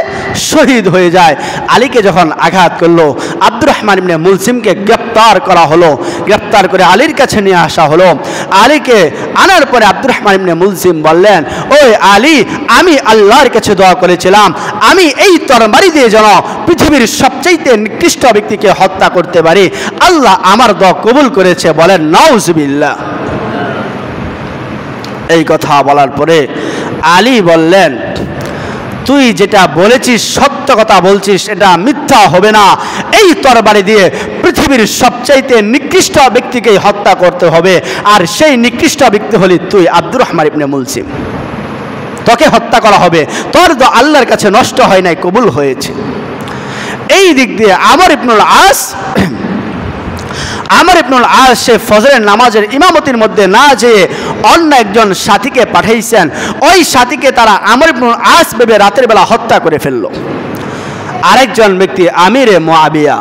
শহীদ হয়ে যায়। আলীকে যখন আঘাত করলো, আব্দুর রহমান ইবনে মুলজিমকে গ্রেপ্তার করা হলো, গ্রেপ্তার করে আলীর কাছে নিয়ে আসা হলো। আলীকে আনার পরে আব্দুর রহমান ইবনে মুলজিম বললেন, ওই আলী, আমি আল্লাহর কাছে দোয়া করেছিলাম আমি এই তরবারি দিয়ে যেন পৃথিবীর সবচেয়ে নিকৃষ্ট ব্যক্তিকে হত্যা করতে পারি, আল্লাহ আমার দোয়া কবুল করেছে। বলেন নাউজুবিল্লাহ। এই কথা বলার পরে আলী বললেন, তুই যেটা বলেছিস সত্য কথা বলছিস, এটা মিথ্যা হবে না। এই তরবারি দিয়ে পৃথিবীর সবচাইতে নিকৃষ্ট ব্যক্তিকে হত্যা করতে হবে, আর সেই নিকৃষ্ট ব্যক্তি হলি তুই আব্দুর রহমান ইবনে মুলজিম। তোকে হত্যা করা হবে, তোর তো আল্লাহর কাছে নষ্ট হয় নাই, কবুল হয়েছে। এই দিক দিয়ে আমর ইবনুল আস সে ফজরের নামাজের ইমামতির মধ্যে না যেয়ে অন্য একজন সাথীকে পাঠাইছেন। ওই সাথীকে তারা আমর ইবনুল আস ভেবে রাতের বেলা হত্যা করে ফেলল। আরেকজন ব্যক্তি আমিরে মুআবিয়া,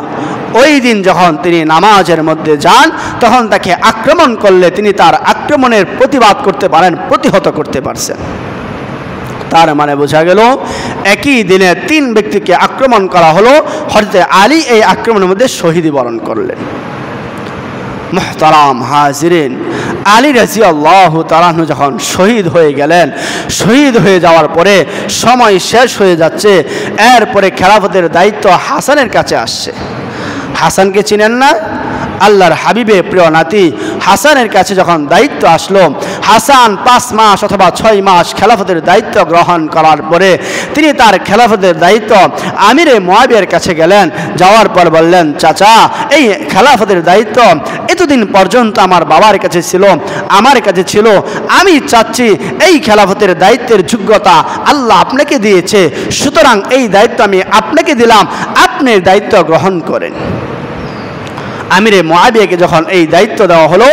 ওই দিন যখন তিনি নামাজের মধ্যে যান তখন তাকে আক্রমণ করলে তিনি তার আক্রমণের প্রতিবাদ করতে পারেন, প্রতিহত করতে পারছেন। তার মানে বোঝা গেল একই দিনে 3 ব্যক্তিকে আক্রমণ করা হলো। হযরত আলী এই আক্রমণের মধ্যে শহীদ বরণ করলেন। মুহতারাম হাজিরিন, আলী রাদিয়াল্লাহু তাআলা আনহু যখন শহীদ হয়ে গেলেন, শহীদ হয়ে যাওয়ার পরে সময় শেষ হয়ে যাচ্ছে, এরপরে খেলাফতের দায়িত্ব হাসানের কাছে আসছে। হাসানকে চিনেন না? আল্লাহর হাবিবে প্রিয় নাতি হাসানের কাছে যখন দায়িত্ব আসলো, হাসান 5 মাস অথবা 6 মাস খেলাফতের দায়িত্ব গ্রহণ করার পরে তিনি তার খেলাফতের দায়িত্ব আমিরে মুআবিয়ার কাছে গেলেন। যাওয়ার পর বললেন, চাচা এই খেলাফতের দায়িত্ব এতদিন পর্যন্ত আমার বাবার কাছে ছিল, আমার কাছে ছিল, আমি চাচ্ছি এই খেলাফতের দায়িত্বের যোগ্যতা আল্লাহ আপনাকে দিয়েছে, সুতরাং এই দায়িত্ব আমি আপনাকে দিলাম, আপনি দায়িত্ব গ্রহণ করেন। আমিরে মুআবিয়াকে যখন এই দায়িত্ব দেওয়া হলো,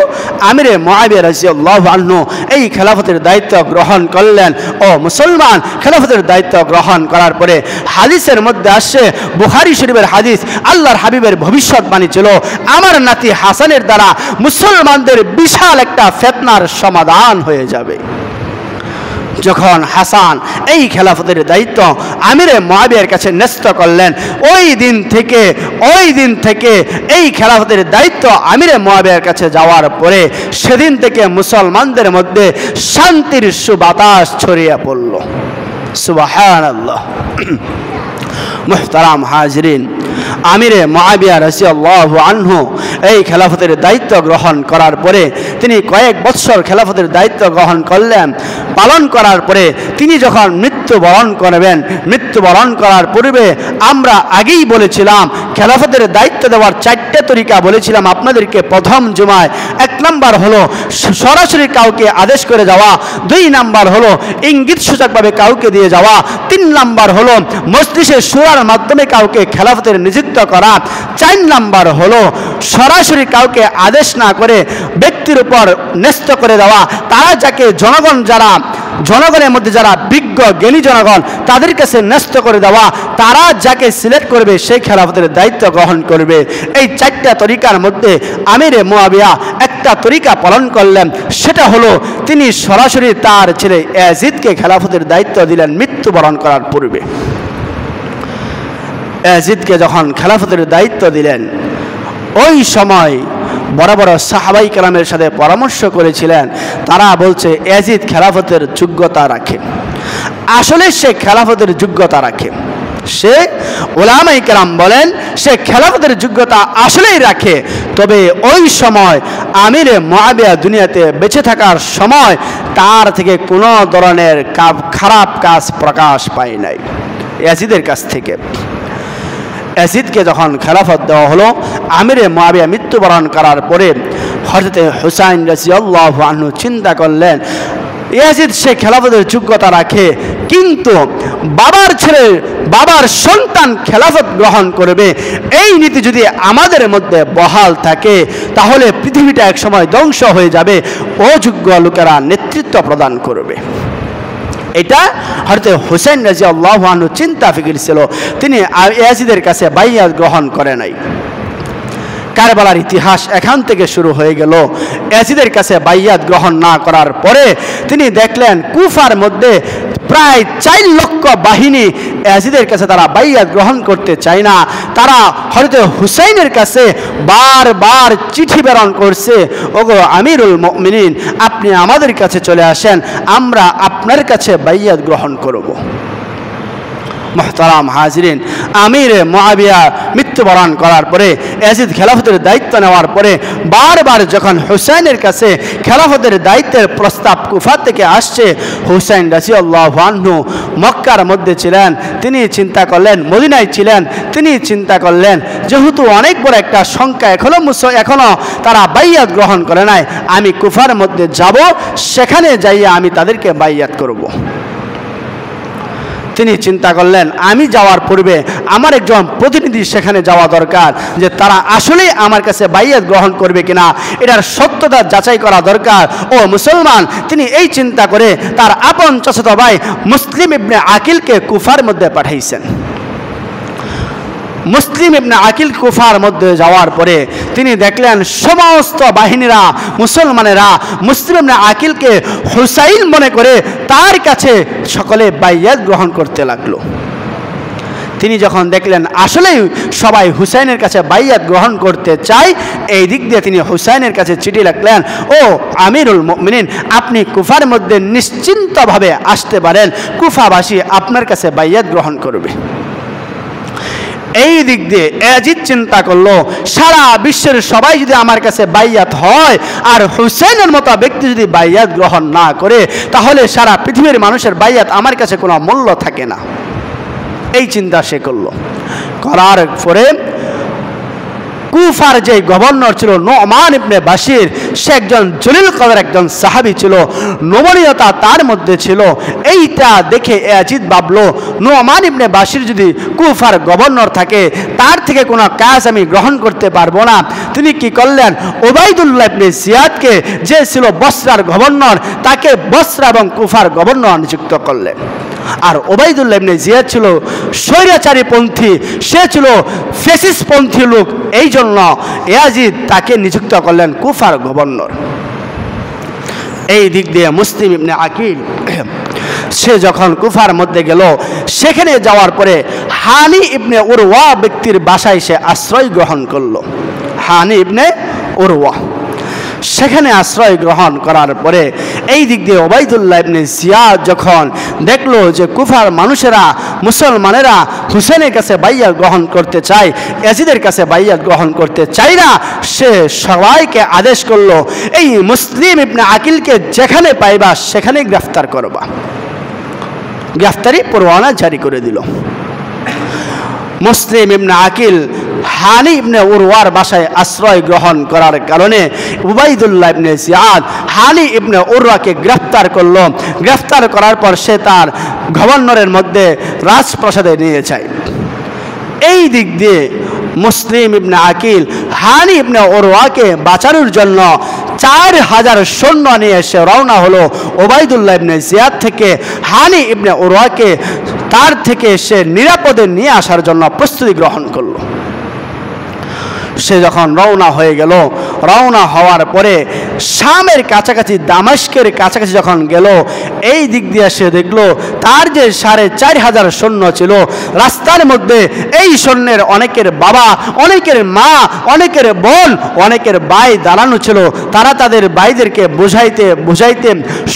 আমিরে মুআবিয়া রাদিয়াল্লাহু আনহু এই খেলাফতের দায়িত্ব গ্রহণ করলেন। ও মুসলমান, খেলাফতের দায়িত্ব গ্রহণ করার পরে হাদিসের মধ্যে আসছে, বুখারী শরীফের হাদিস, আল্লাহর হাবিবের ভবিষ্যৎবাণী ছিল আমার নাতি হাসানের দ্বারা মুসলমানদের বিশাল একটা ফিতনার সমাধান হয়ে যাবে। যখন হাসান এই খেলাফতের দায়িত্ব আমিরে মুআবিয়ার কাছে ন্যস্ত করলেন, ওই দিন থেকে এই খেলাফতের দায়িত্ব আমিরে মুআবিয়ার কাছে যাওয়ার পরে সেদিন থেকে মুসলমানদের মধ্যে শান্তির সুবাতাস ছড়িয়ে পড়ল। সুবহানাল্লাহ। মুহতারাম হাজিরিন, আমিরে মুআবিয়া রাদিয়াল্লাহু আনহু এই খেলাফতের দায়িত্ব গ্রহণ করার পরে তিনি কয়েক বছর খেলাফতের দায়িত্ব গ্রহণ করলেন। পালন করার পরে তিনি যখন মৃত্যুবরণ করবেন, মৃত্যুবরণ করার পূর্বে আমরা আগেই বলেছিলাম খেলাফতের দায়িত্ব দেওয়ার 4টে তরিকা বলেছিলাম আপনাদেরকে প্রথম জুমায়। 1 নাম্বার হলো সরাসরি কাউকে আদেশ করে যাওয়া, 2 নাম্বার হলো ইঙ্গিত সূচকভাবে কাউকে দিয়ে যাওয়া, 3 নাম্বার হলো মজলিসে শুরার মাধ্যমে কাউকে খেলাফতের নিযুক্ত করা, 4 নাম্বার হলো সরাসরি কাউকে আদেশ না করে ব্যক্তির উপর ন্যস্ত করে দেওয়া। তারা যাকে জনগণের মধ্যে যারা বিজ্ঞ জ্ঞানী জনগণ তাদের কাছে ন্যস্ত করে দেওয়া, তারা যাকে সিলেক্ট করবে সেই খেলাফতের দায়িত্ব গ্রহণ করবে। এই 4টা তরিকার মধ্যে আমিরে মুআবিয়া একটা তরিকা পালন করলেন, সেটা হলো তিনি সরাসরি তার ছেলে ইয়াজিদকে খেলাফতের দায়িত্ব দিলেন মৃত্যুবরণ করার পূর্বে। ইয়াজিদকে যখন খেলাফতের দায়িত্ব দিলেন, ওই সময় বড় বড় সাহাবাই কেরামের সাথে পরামর্শ করেছিলেন, তারা বলছে ইয়াজিদ খেলাফতের যোগ্যতা রাখে। আসলে সে খেলাফতের যোগ্যতা রাখে, সে উলামায়ে কেরাম বলেন সে খেলাফতের যোগ্যতা আসলেই রাখে। তবে ওই সময় আমিরে মুআবিয়া দুনিয়াতে বেঁচে থাকার সময় তার থেকে কোনো ধরনের খারাপ কাজ প্রকাশ পায় নাই ইয়াজিদের কাছ থেকে। ইয়াজিদকে যখন খেলাফত দেওয়া হলো, আমিরে মুআবিয়া মৃত্যুবরণ করার পরে হযরতে হুসাইন রাদিয়াল্লাহু আনহু চিন্তা করলেন ইয়াজিদ সে খেলাফতের যোগ্যতা রাখে, কিন্তু বাবার ছেলে বাবার সন্তান খেলাফত গ্রহণ করবে এই নীতি যদি আমাদের মধ্যে বহাল থাকে তাহলে পৃথিবীটা একসময় ধ্বংস হয়ে যাবে, অযোগ্য লোকেরা নেতৃত্ব প্রদান করবে। এটা হযরত হুসাইন রাদিয়াল্লাহু আনহু চিন্তা ফিকির ছিল, তিনি ইয়াজিদের কাছে বাইয়াত গ্রহণ করে নাই। কারবালার ইতিহাস এখান থেকে শুরু হয়ে গেল। ইয়াজিদের কাছে বাইয়াত গ্রহণ না করার পরে তিনি দেখলেন কুফার মধ্যে প্রায় 4 লক্ষ বাহিনী ইয়াজিদের কাছে তারা বাইয়াত গ্রহণ করতে চায় না। তারা হযরত হুসাইনের কাছে বারবার চিঠি প্রেরণ করছে, ওগো আমিরুল মুমিনিন আপনি আমাদের কাছে চলে আসেন, আমরা আপনার কাছে বাইয়াত গ্রহণ করব। মুহতারাম হাজিরিন, আমিরে মুআবিয়া মৃত্যুবরণ করার পরে ইয়াজিদ খেলাফতের দায়িত্ব নেওয়ার পরে বারবার যখন হুসাইনের কাছে খেলাফতের দায়িত্বের প্রস্তাব কুফা থেকে আসছে, হুসাইন রাদিয়াল্লাহু আনহু মক্কার মধ্যে ছিলেন, তিনি চিন্তা করলেন, মদিনায় ছিলেন, তিনি চিন্তা করলেন যেহেতু অনেক বড় একটা সংখ্যা এখনো তারা বাইয়াত গ্রহণ করে নাই, আমি কুফার মধ্যে যাব, সেখানে যাইয়া আমি তাদেরকে বাইয়াত করব। তিনি চিন্তা করলেন আমি যাওয়ার পূর্বে আমার একজন প্রতিনিধি সেখানে যাওয়া দরকার, যে তারা আসলেই আমার কাছে বাইয়াত গ্রহণ করবে কিনা, এটার সত্যতা যাচাই করা দরকার। ও মুসলমান, তিনি এই চিন্তা করে তার আপন চাচাতো ভাই মুসলিম ইবনে আকিলকে কুফার মধ্যে পাঠাইছেন। মুসলিম ইবনে আকিল কুফার মধ্যে যাওয়ার পরে তিনি দেখলেন সমস্ত বাহিনীরা মুসলমানেরা মুসলিম ইবনে আকিলকে হুসাইন মনে করে তার কাছে সকলে বাইয়াত গ্রহণ করতে লাগলো। তিনি যখন দেখলেন আসলেই সবাই হুসাইনের কাছে বাইয়াত গ্রহণ করতে চায়, এই দিক দিয়ে তিনি হুসাইনের কাছে চিঠি লিখলেন, ও আমিরুল মুমিনিন আপনি কুফার মধ্যে নিশ্চিন্তভাবে আসতে পারেন, কুফাবাসী আপনার কাছে বাইয়াত গ্রহণ করবে। এই দিক দিয়ে ইয়াজিদ চিন্তা করলো সারা বিশ্বের সবাই যদি আমার কাছে বাইয়াত হয় আর হুসাইনের মতো ব্যক্তি যদি বাইয়াত গ্রহণ না করে তাহলে সারা পৃথিবীর মানুষের বাইয়াত আমার কাছে কোনো মূল্য থাকে না। এই চিন্তা সে করলো। করার পরে কুফার যে গভর্নর ছিল নু'মান ইবনে বাশির, সে একজন জলিল কদর একজন সাহাবী ছিল, নমনীয়তা তার মধ্যে ছিল। এইটা দেখে ইয়াজিদ ভাবলো নু'মান ইবনে বাশির যদি কুফার গভর্নর থাকে তার থেকে কোনো কাজ আমি গ্রহণ করতে পারবো না। তিনি কি করলেন, উবাইদুল্লাহ ইবনে জিয়াদকে যে ছিল বসরার গভর্নর তাকে বসরা এবং কুফার গভর্নর নিযুক্ত করলেন। আর উবাইদুল্লাহ ইবনে জিয়াদ ছিল স্বৈরাচারী পন্থী, সে ছিল ফ্যাসিস্ট পন্থী লোক, এই জন্য ইয়াজিদ তাকে নিযুক্ত করলেন কুফার গভর্নর। এই দিক দিয়ে মুসলিম ইবনে আকিল সে যখন কুফার মধ্যে গেল, সেখানে যাওয়ার পরে হানি ইবনে উরওয়া ব্যক্তির বাসায় সে আশ্রয় গ্রহণ করলো। হানি ইবনে উরওয়া সেখানে আশ্রয় গ্রহণ করার পরে এই দিক দিয়ে উবাইদুল্লাহ ইবনে জিয়াদ যখন দেখলো যে কুফার মানুষেরা মুসলমানেরা হুসেনের কাছে বাইয়াত গ্রহণ করতে চায়, ইয়াজিদের কাছে বাইয়াত গ্রহণ করতে চায় না, সে সবাইকে আদেশ করলো এই মুসলিম ইবনে আকিলকে যেখানে পাইবা সেখানে গ্রেফতার করবা। গ্রেফতারি পরোয়ানা জারি করে দিল। মুসলিম ইবনে আকিল হানি ইবনে উরওয়ার বাসায় আশ্রয় গ্রহণ করার কারণে উবাইদুল্লাহ ইবনে জিয়াদ হানি ইবনে উরওয়াকে গ্রেফতার করলো। গ্রেফতার করার পর সে তার গভর্নরের মধ্যে রাজপ্রাসাদে নিয়ে যায়। এই দিক দিয়ে মুসলিম ইবনে আকিল হানি ইবনে উরওয়াকে বাঁচানোর জন্য 4000 সৈন্য নিয়ে এসে রওনা হলো উবাইদুল্লাহ ইবনে জিয়াদ থেকে হানি ইবনে উরওয়াকে তার থেকে সে নিরাপদে নিয়ে আসার জন্য প্রস্তুতি গ্রহণ করলো। সে যখন রওনা হয়ে গেল, রওনা হওয়ার পরে শামের কাছাকাছি, দামেস্কের কাছাকাছি যখন গেল, এই দিক দিয়ে সে দেখলো তার যে 4500 সৈন্য ছিল, রাস্তার মধ্যে এই সৈন্যের অনেকের বাবা, অনেকের মা, অনেকের বোন, অনেকের ভাই দাঁড়ানো ছিল। তারা তাদের ভাইদেরকে বুঝাইতে বুঝাইতে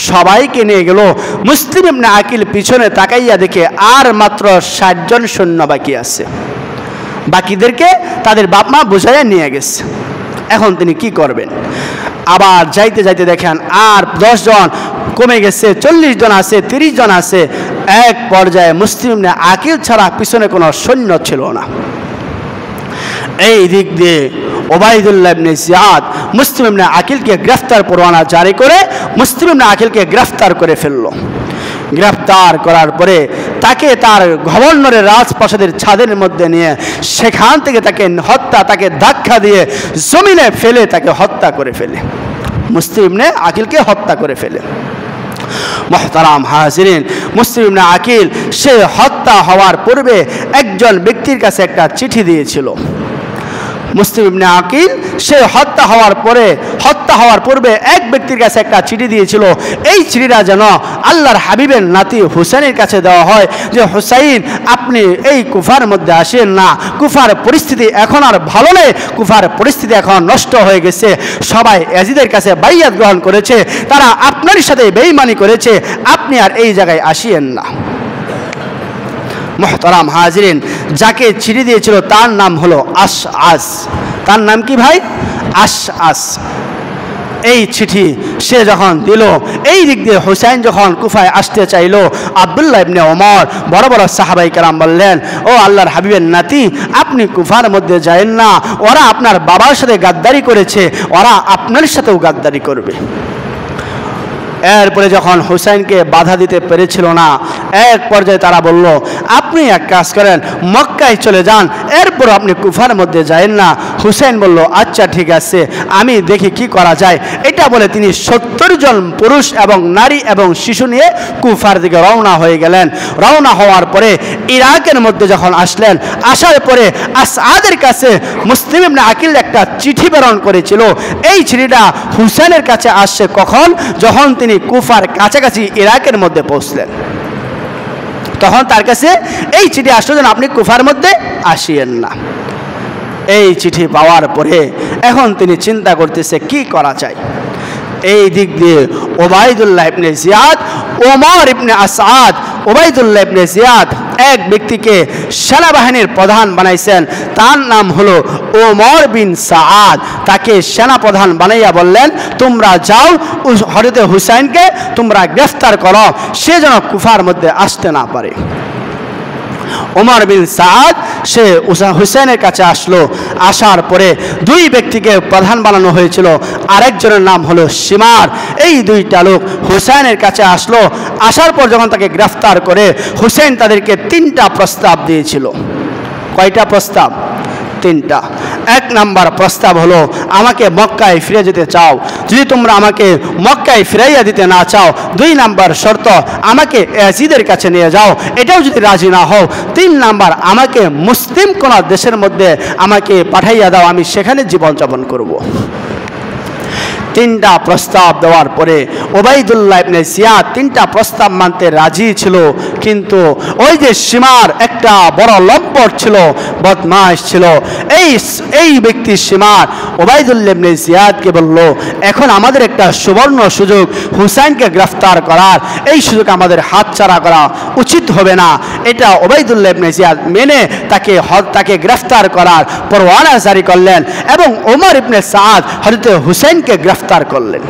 সবাইকে নিয়ে গেল। মুসলিম ইবনে আকিল পিছনে তাকাইয়া দেখে আর মাত্র 60 জন সৈন্য বাকি আছে। বাকিদেরকে তাদের বাপ মা বুঝাইয়া নিয়ে গেছে। এখন তিনি কি করবেন? আবার যাইতে যাইতে দেখেন আর 10 জন কমে গেছে, 40 জন আছে, 30 জন আছে। এক পর্যায়ে মুসলিম ইবনে আকিল ছাড়া পিছনে কোনো সৈন্য ছিল না। এই দিক দিয়ে ওবাইদুল্লাহ ইবনে জিয়াদ মুসলিম ইবনে আকিলকে গ্রেফতার পরোয়ানা জারি করে মুসলিম ইবনে আকিলকে গ্রেফতার করে ফেলল। গ্রেফতার করার পরে তাকে তার গভর্নরের রাজপ্রাসাদের ছাদের মধ্যে নিয়ে সেখান থেকে তাকে ধাক্কা দিয়ে জমিনে ফেলে তাকে হত্যা করে ফেলে। মুসলিম ইবনে আকিলকে হত্যা করে ফেলে। মুহতারাম হাজিরিন, মুসলিম ইবনে আকিল সে হত্যা হওয়ার পূর্বে একজন ব্যক্তির কাছে একটা চিঠি দিয়েছিল। মুসলিম ইবনে আকিল সে হত্যা হওয়ার পূর্বে এক ব্যক্তির কাছে একটা চিঠি দিয়েছিল। এই চিঠিটা যেন আল্লাহর হাবিবের নাতি হুসাইনের কাছে দেওয়া হয় যে হুসাইন, আপনি এই কুফার মধ্যে আসেন না, কুফার পরিস্থিতি এখন আর ভালো নেই, কুফার পরিস্থিতি এখন নষ্ট হয়ে গেছে, সবাই ইয়াজিদের কাছে বাইয়াত গ্রহণ করেছে, তারা আপনার সাথে বেঈমানি করেছে, আপনি আর এই জায়গায় আসিয়েন না। মুহতারাম হাজিরিন, যাকে চিঠি দিয়েছিল তার নাম হলো আশআস। তার নাম কি ভাই? আশআস। এই চিঠি সে যখন দিল, এই দিক দিয়ে হুসাইন যখন কুফায় আসতে চাইল, আব্দুল্লাহ ইবনে ওমর বড় বড় সাহাবাই কেরাম বললেন, ও আল্লাহর হাবিবের নাতি, আপনি কুফার মধ্যে যায়েন না, ওরা আপনার বাবার সাথে গাদ্দারি করেছে, ওরা আপনার সাথেও গাদ্দারি করবে। এরপরে যখন হুসাইনকে বাধা দিতে পেরেছিল না, এক পর্যায়ে তারা বলল, আপনি এক কাজ করেন, মক্কায় চলে যান, এরপর আপনি কুফার মধ্যে যায়েন না। হুসাইন বলল, আচ্ছা ঠিক আছে, আমি দেখি কি করা যায়। এটা বলে তিনি 70 জন পুরুষ এবং নারী এবং শিশু নিয়ে কুফার দিকে রওনা হয়ে গেলেন। রওনা হওয়ার পরে ইরাকের মধ্যে যখন আসলেন, আসার পরে আসআদের কাছে মুসলিম ইবনে আকিল একটা চিঠি প্রেরণ করেছিল। এই চিঠিটা হুসাইনের কাছে আসছে কখন? যখন তিনি কুফার কাছাকাছি ইরাকের মধ্যে পৌঁছলেন, তখন তার কাছে এই চিঠি আসলো যেন আপনি কুফার মধ্যে আসিয়েন না। এই চিঠি পাওয়ার পরে এখন তিনি চিন্তা করতেছে কি করা যায়। এই দিক দিয়ে ওবাইদুল্লাহ ইবনে জিয়াদ, ওমর ইবনে আসাদ, ওবাইদুল্লাহ ইবনে জিয়াদ এক ব্যক্তিকে সেনাবাহিনীর প্রধান বানাইছেন। তার নাম হলো ওমর বিন সাআদ। তাকে সেনাপ্রধান বানাইয়া বললেন, তোমরা যাও হযরত হুসাইনকে তোমরা গ্রেফতার করো, সে যেন কুফার মধ্যে আসতে না পারে। ওমর বিন সাআদ সে হুসাইনের কাছে আসলো। আসার পরে দুই ব্যক্তিকে প্রধান বানানো হয়েছিল, আরেকজনের নাম হলো শিমার। এই দুইটা লোক হুসাইনের কাছে আসলো। আসার পর যখন তাকে গ্রেফতার করে, হুসাইন তাদেরকে 3টা প্রস্তাব দিয়েছিল। কয়টা প্রস্তাব? 3টা। 1 নাম্বার প্রস্তাব হলো, আমাকে মক্কায় ফিরে যেতে চাও, যদি তোমরা আমাকে মক্কায় ফিরাইয়া দিতে না চাও, 2 নাম্বার শর্ত, আমাকে ইয়াজিদের কাছে নিয়ে যাও, এটাও যদি রাজি না হও, 3 নাম্বার, আমাকে মুসলিম কোন দেশের মধ্যে আমাকে পাঠাইয়া দাও, আমি সেখানে জীবনযাপন করব। 3টা প্রস্তাব দেওয়ার পরে ওবাইদুল্লাহ ইবনে জিয়াদ 3টা প্রস্তাব মানতে রাজি ছিল, কিন্তু ওই যে সীমার একটা বড় লম্পট ছিল, বদমাশ ছিল। এই ব্যক্তি সীমার ওবাইদুল্লাহ ইবনে জিয়াদকে বলল, এখন আমাদের একটা সুবর্ণ সুযোগ, হুসাইনকে গ্রেফতার করার, এই সুযোগ আমাদের হাতছাড়া করা উচিত হবে না। এটা ওবাইদুল্লাহ ইবনে জিয়াদ মেনে তাকে গ্রেফতার করার পরোয়ানা জারি করলেন এবং ওমর ইবনে সাআদ হযরত হুসাইনকে গ্রেফতার করলেন।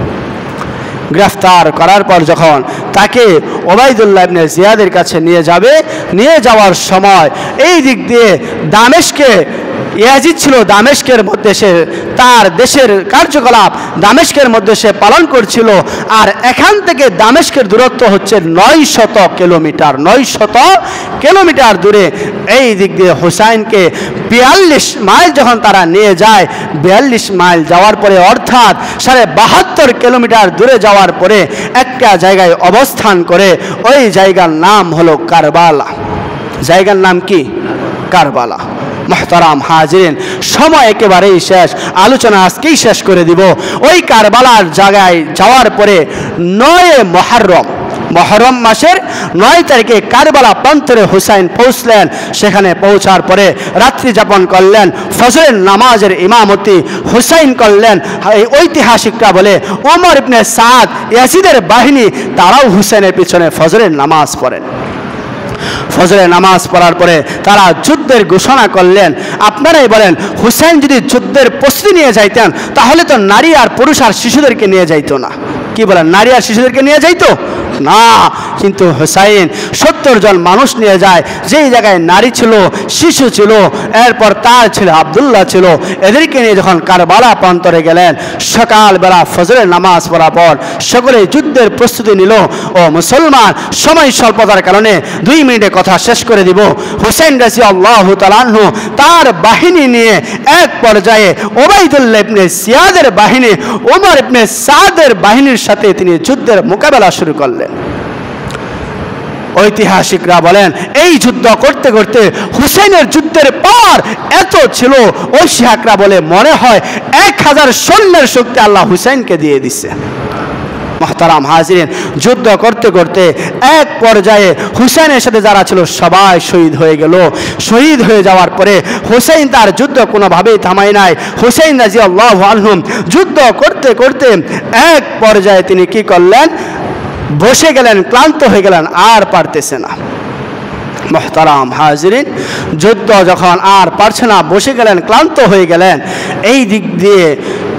গ্রেফতার করার পর যখন তাকে ওবাইদুল্লাহ ইবনে জিয়াদের কাছে নিয়ে যাওয়ার সময় এই দিক দিয়ে দামেস্কে ইয়াজিদ ছিল, দামেস্কের মধ্যে সে তার দেশের কার্যকলাপ দামেস্কের মধ্যে সে পালন করছিল। আর এখান থেকে দামেস্কের দূরত্ব হচ্ছে 900 কিলোমিটার। 900 কিলোমিটার দূরে। এই দিক দিয়ে হুসাইনকে 42 মাইল যখন তারা নিয়ে যায়, 42 মাইল যাওয়ার পরে অর্থাৎ 72.5 কিলোমিটার দূরে যাওয়ার পরে একটা জায়গায় অবস্থান করে, ওই জায়গার নাম হলো কারবালা। জায়গার নাম কি? কারবালা। মুহতারাম হাজিরিন, সময় একেবারেই শেষ, আলোচনা আজকেই শেষ করে দিব। ওই কারবালার জায়গায় যাওয়ার পরে 9 মুহররম মাসের 9 তারিখে কারবালা প্রান্তরে হুসাইন পৌঁছলেন। সেখানে পৌঁছার পরে রাত্রি যাপন করলেন। ফজরের নামাজের ইমামতি হুসাইন করলেন। এই ঐতিহাসিকরা বলে ওমর ইবনে সাদ, ইয়াজিদের বাহিনী, তারাও হুসাইনের পিছনে ফজরের নামাজ পড়েন। ফজরের নামাজ পড়ার পরে তারা যুদ্ধের ঘোষণা করলেন। আপনারাই বলেন, হুসাইন যদি যুদ্ধের প্রস্তুতি নিয়ে যাইতেন তাহলে তো নারী আর পুরুষ আর শিশুদেরকে নিয়ে যাইতো না। কি বলেন, নারী আর শিশুদেরকে নিয়ে যাইতো না? কিন্তু হুসাইন 70 জন মানুষ নিয়ে যায়। যেই জায়গায় নারী ছিল, শিশু ছিল, এরপর তার ছিল আব্দুল্লাহ ছিল, এদেরকে নিয়ে যখন কারবালা প্রান্তরে গেলেন, সকালবেলা ফজরের নামাজ পড়ার পর সকলে যুদ্ধের প্রস্তুতি নিল। ও মুসলমান, সময় স্বল্পতার কারণে 2 মিনিটে কথা শেষ করে দিব। হুসাইন রাদিয়াল্লাহু তাআলা আনহু তার বাহিনী নিয়ে এক পর্যায়ে উবাইদুল্লাহ ইবনে জিয়াদের বাহিনী ওমর ইবনে সাদের বাহিনীর সাথে তিনি যুদ্ধের মোকাবেলা শুরু করলেন। ঐতিহাসিকরা বলেন, এই যুদ্ধ করতে করতে হুসাইনের যুদ্ধের পর এত ছিল, ঐতিহাসিকরা বলে মনে হয় 1000 সৈন্যের শক্তি আল্লাহ হুসাইনকে দিয়ে দিচ্ছে। মুহতারাম হাজিরিন, যুদ্ধ করতে করতে এক পর্যায়ে হুসাইনের সাথে যারা ছিল সবাই শহীদ হয়ে গেল। শহীদ হয়ে যাওয়ার পরে হুসাইন তার যুদ্ধ কোনোভাবেই থামায় নাই। হুসাইন রাদিয়াল্লাহু আনহু যুদ্ধ করতে করতে এক পর্যায়ে তিনি কি করলেন, বসে গেলেন, ক্লান্ত হয়ে গেলেন, আর পারতেছে না। মুহতারাম হাজিরিন, যুদ্ধ যখন আর পারছে না, বসে গেলেন, ক্লান্ত হয়ে গেলেন, এই দিক দিয়ে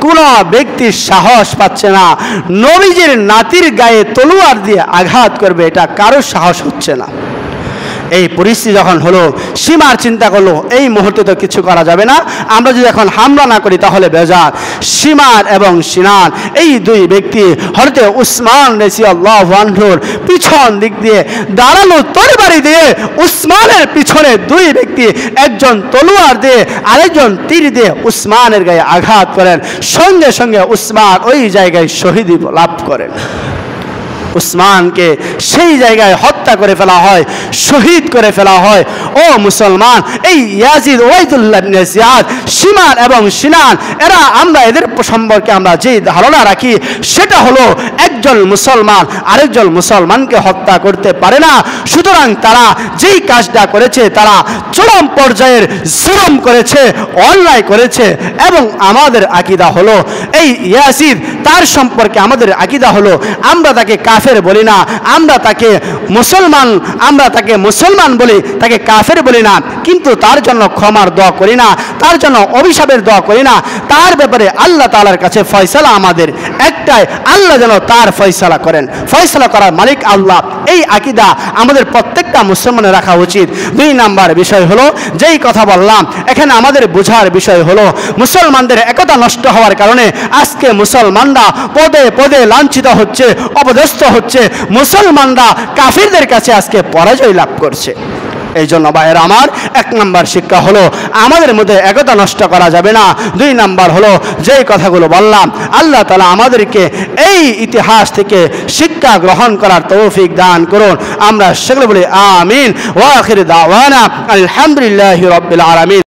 কোনো ব্যক্তির সাহস পাচ্ছে না। নবীজির নাতির গায়ে তলোয়ার দিয়ে আঘাত করবে, এটা কারো সাহস হচ্ছে না। এই পরিস্থিতি যখন হলো, সীমার চিন্তা করলো এই মুহূর্তে তো কিছু করা যাবে না, আমরা যদি এখন হামলা না করি তাহলে বেজার। সীমার এবং সিনান এই 2 ব্যক্তি হযরত উসমান রাদিয়াল্লাহু আনহুর পিছন দিক দিয়ে দাঁড়ানো তরবারি দিয়ে উসমানের পিছনে 2 ব্যক্তি, একজন তলোয়ার দিয়ে আরেকজন তীর দিয়ে উসমানের গায়ে আঘাত করেন। সঙ্গে সঙ্গে উসমান ওই জায়গায় শহীদি লাভ করেন। উসমানকে সেই জায়গায় হত্যা করে ফেলা হয়, শহীদ করে ফেলা হয়। ও মুসলমান, এই ইয়াজিদ, উবাইদুল্লাহ ইবনে জিয়াদ, সীমান এবং সিনান, আমরা এদের সম্পর্কে আমরা যে ধারণা রাখি সেটা হলো একজন মুসলমান আরেকজন মুসলমানকে হত্যা করতে পারে না। সুতরাং তারা যেই কাজটা করেছে তারা চরম পর্যায়ের জুলুম করেছে, অন্যায় করেছে। এবং আমাদের আকীদা হলো এই ইয়াজিদ, তার সম্পর্কে আমাদের আকীদা হলো আমরা তাকে কাফের বলি না, আমরা তাকে মুসলমান বলি, তাকে কাফের বলি না। কিন্তু তার জন্য ক্ষমার দোয়া করি না, তার জন্য অভিশাপের দোয়া করি না। তার ব্যাপারে আল্লাহ তাআলার কাছে ফয়সালা আমাদের একটাই, আল্লাহ যেন তার ফয়সালা করেন, ফয়সালা করার মালিক আল্লাহ। এই আকীদা আমাদের প্রত্যেকটা মুসলমানের রাখা উচিত। 2 নাম্বার বিষয় হলো, যেই কথা বললাম এখানে আমাদের বোঝার বিষয় হলো, মুসলমানদের একতা নষ্ট হওয়ার কারণে আজকে মুসলমানরা পদে পদে লাঞ্ছিত হচ্ছে, অপদস্থ হচ্ছে। মুসলমানরা কাফিরদের কাছে আজকে পরাজয় লাভ করছে। এই জন্য ভাইয়েরা আমার, 1 নাম্বার শিক্ষা হলো আমাদের মধ্যে একতা নষ্ট করা যাবে না। 2 নাম্বার হলো যেই কথাগুলো বললাম, আল্লাহ তাআলা আমাদেরকে এই ইতিহাস থেকে শিক্ষা গ্রহণ করার তৌফিক দান করুন। আমরা সেগুলো বলি আমিন। ওয়া আখির দাওয়ানা আলহামদুলিল্লাহি রাব্বিল আলামিন।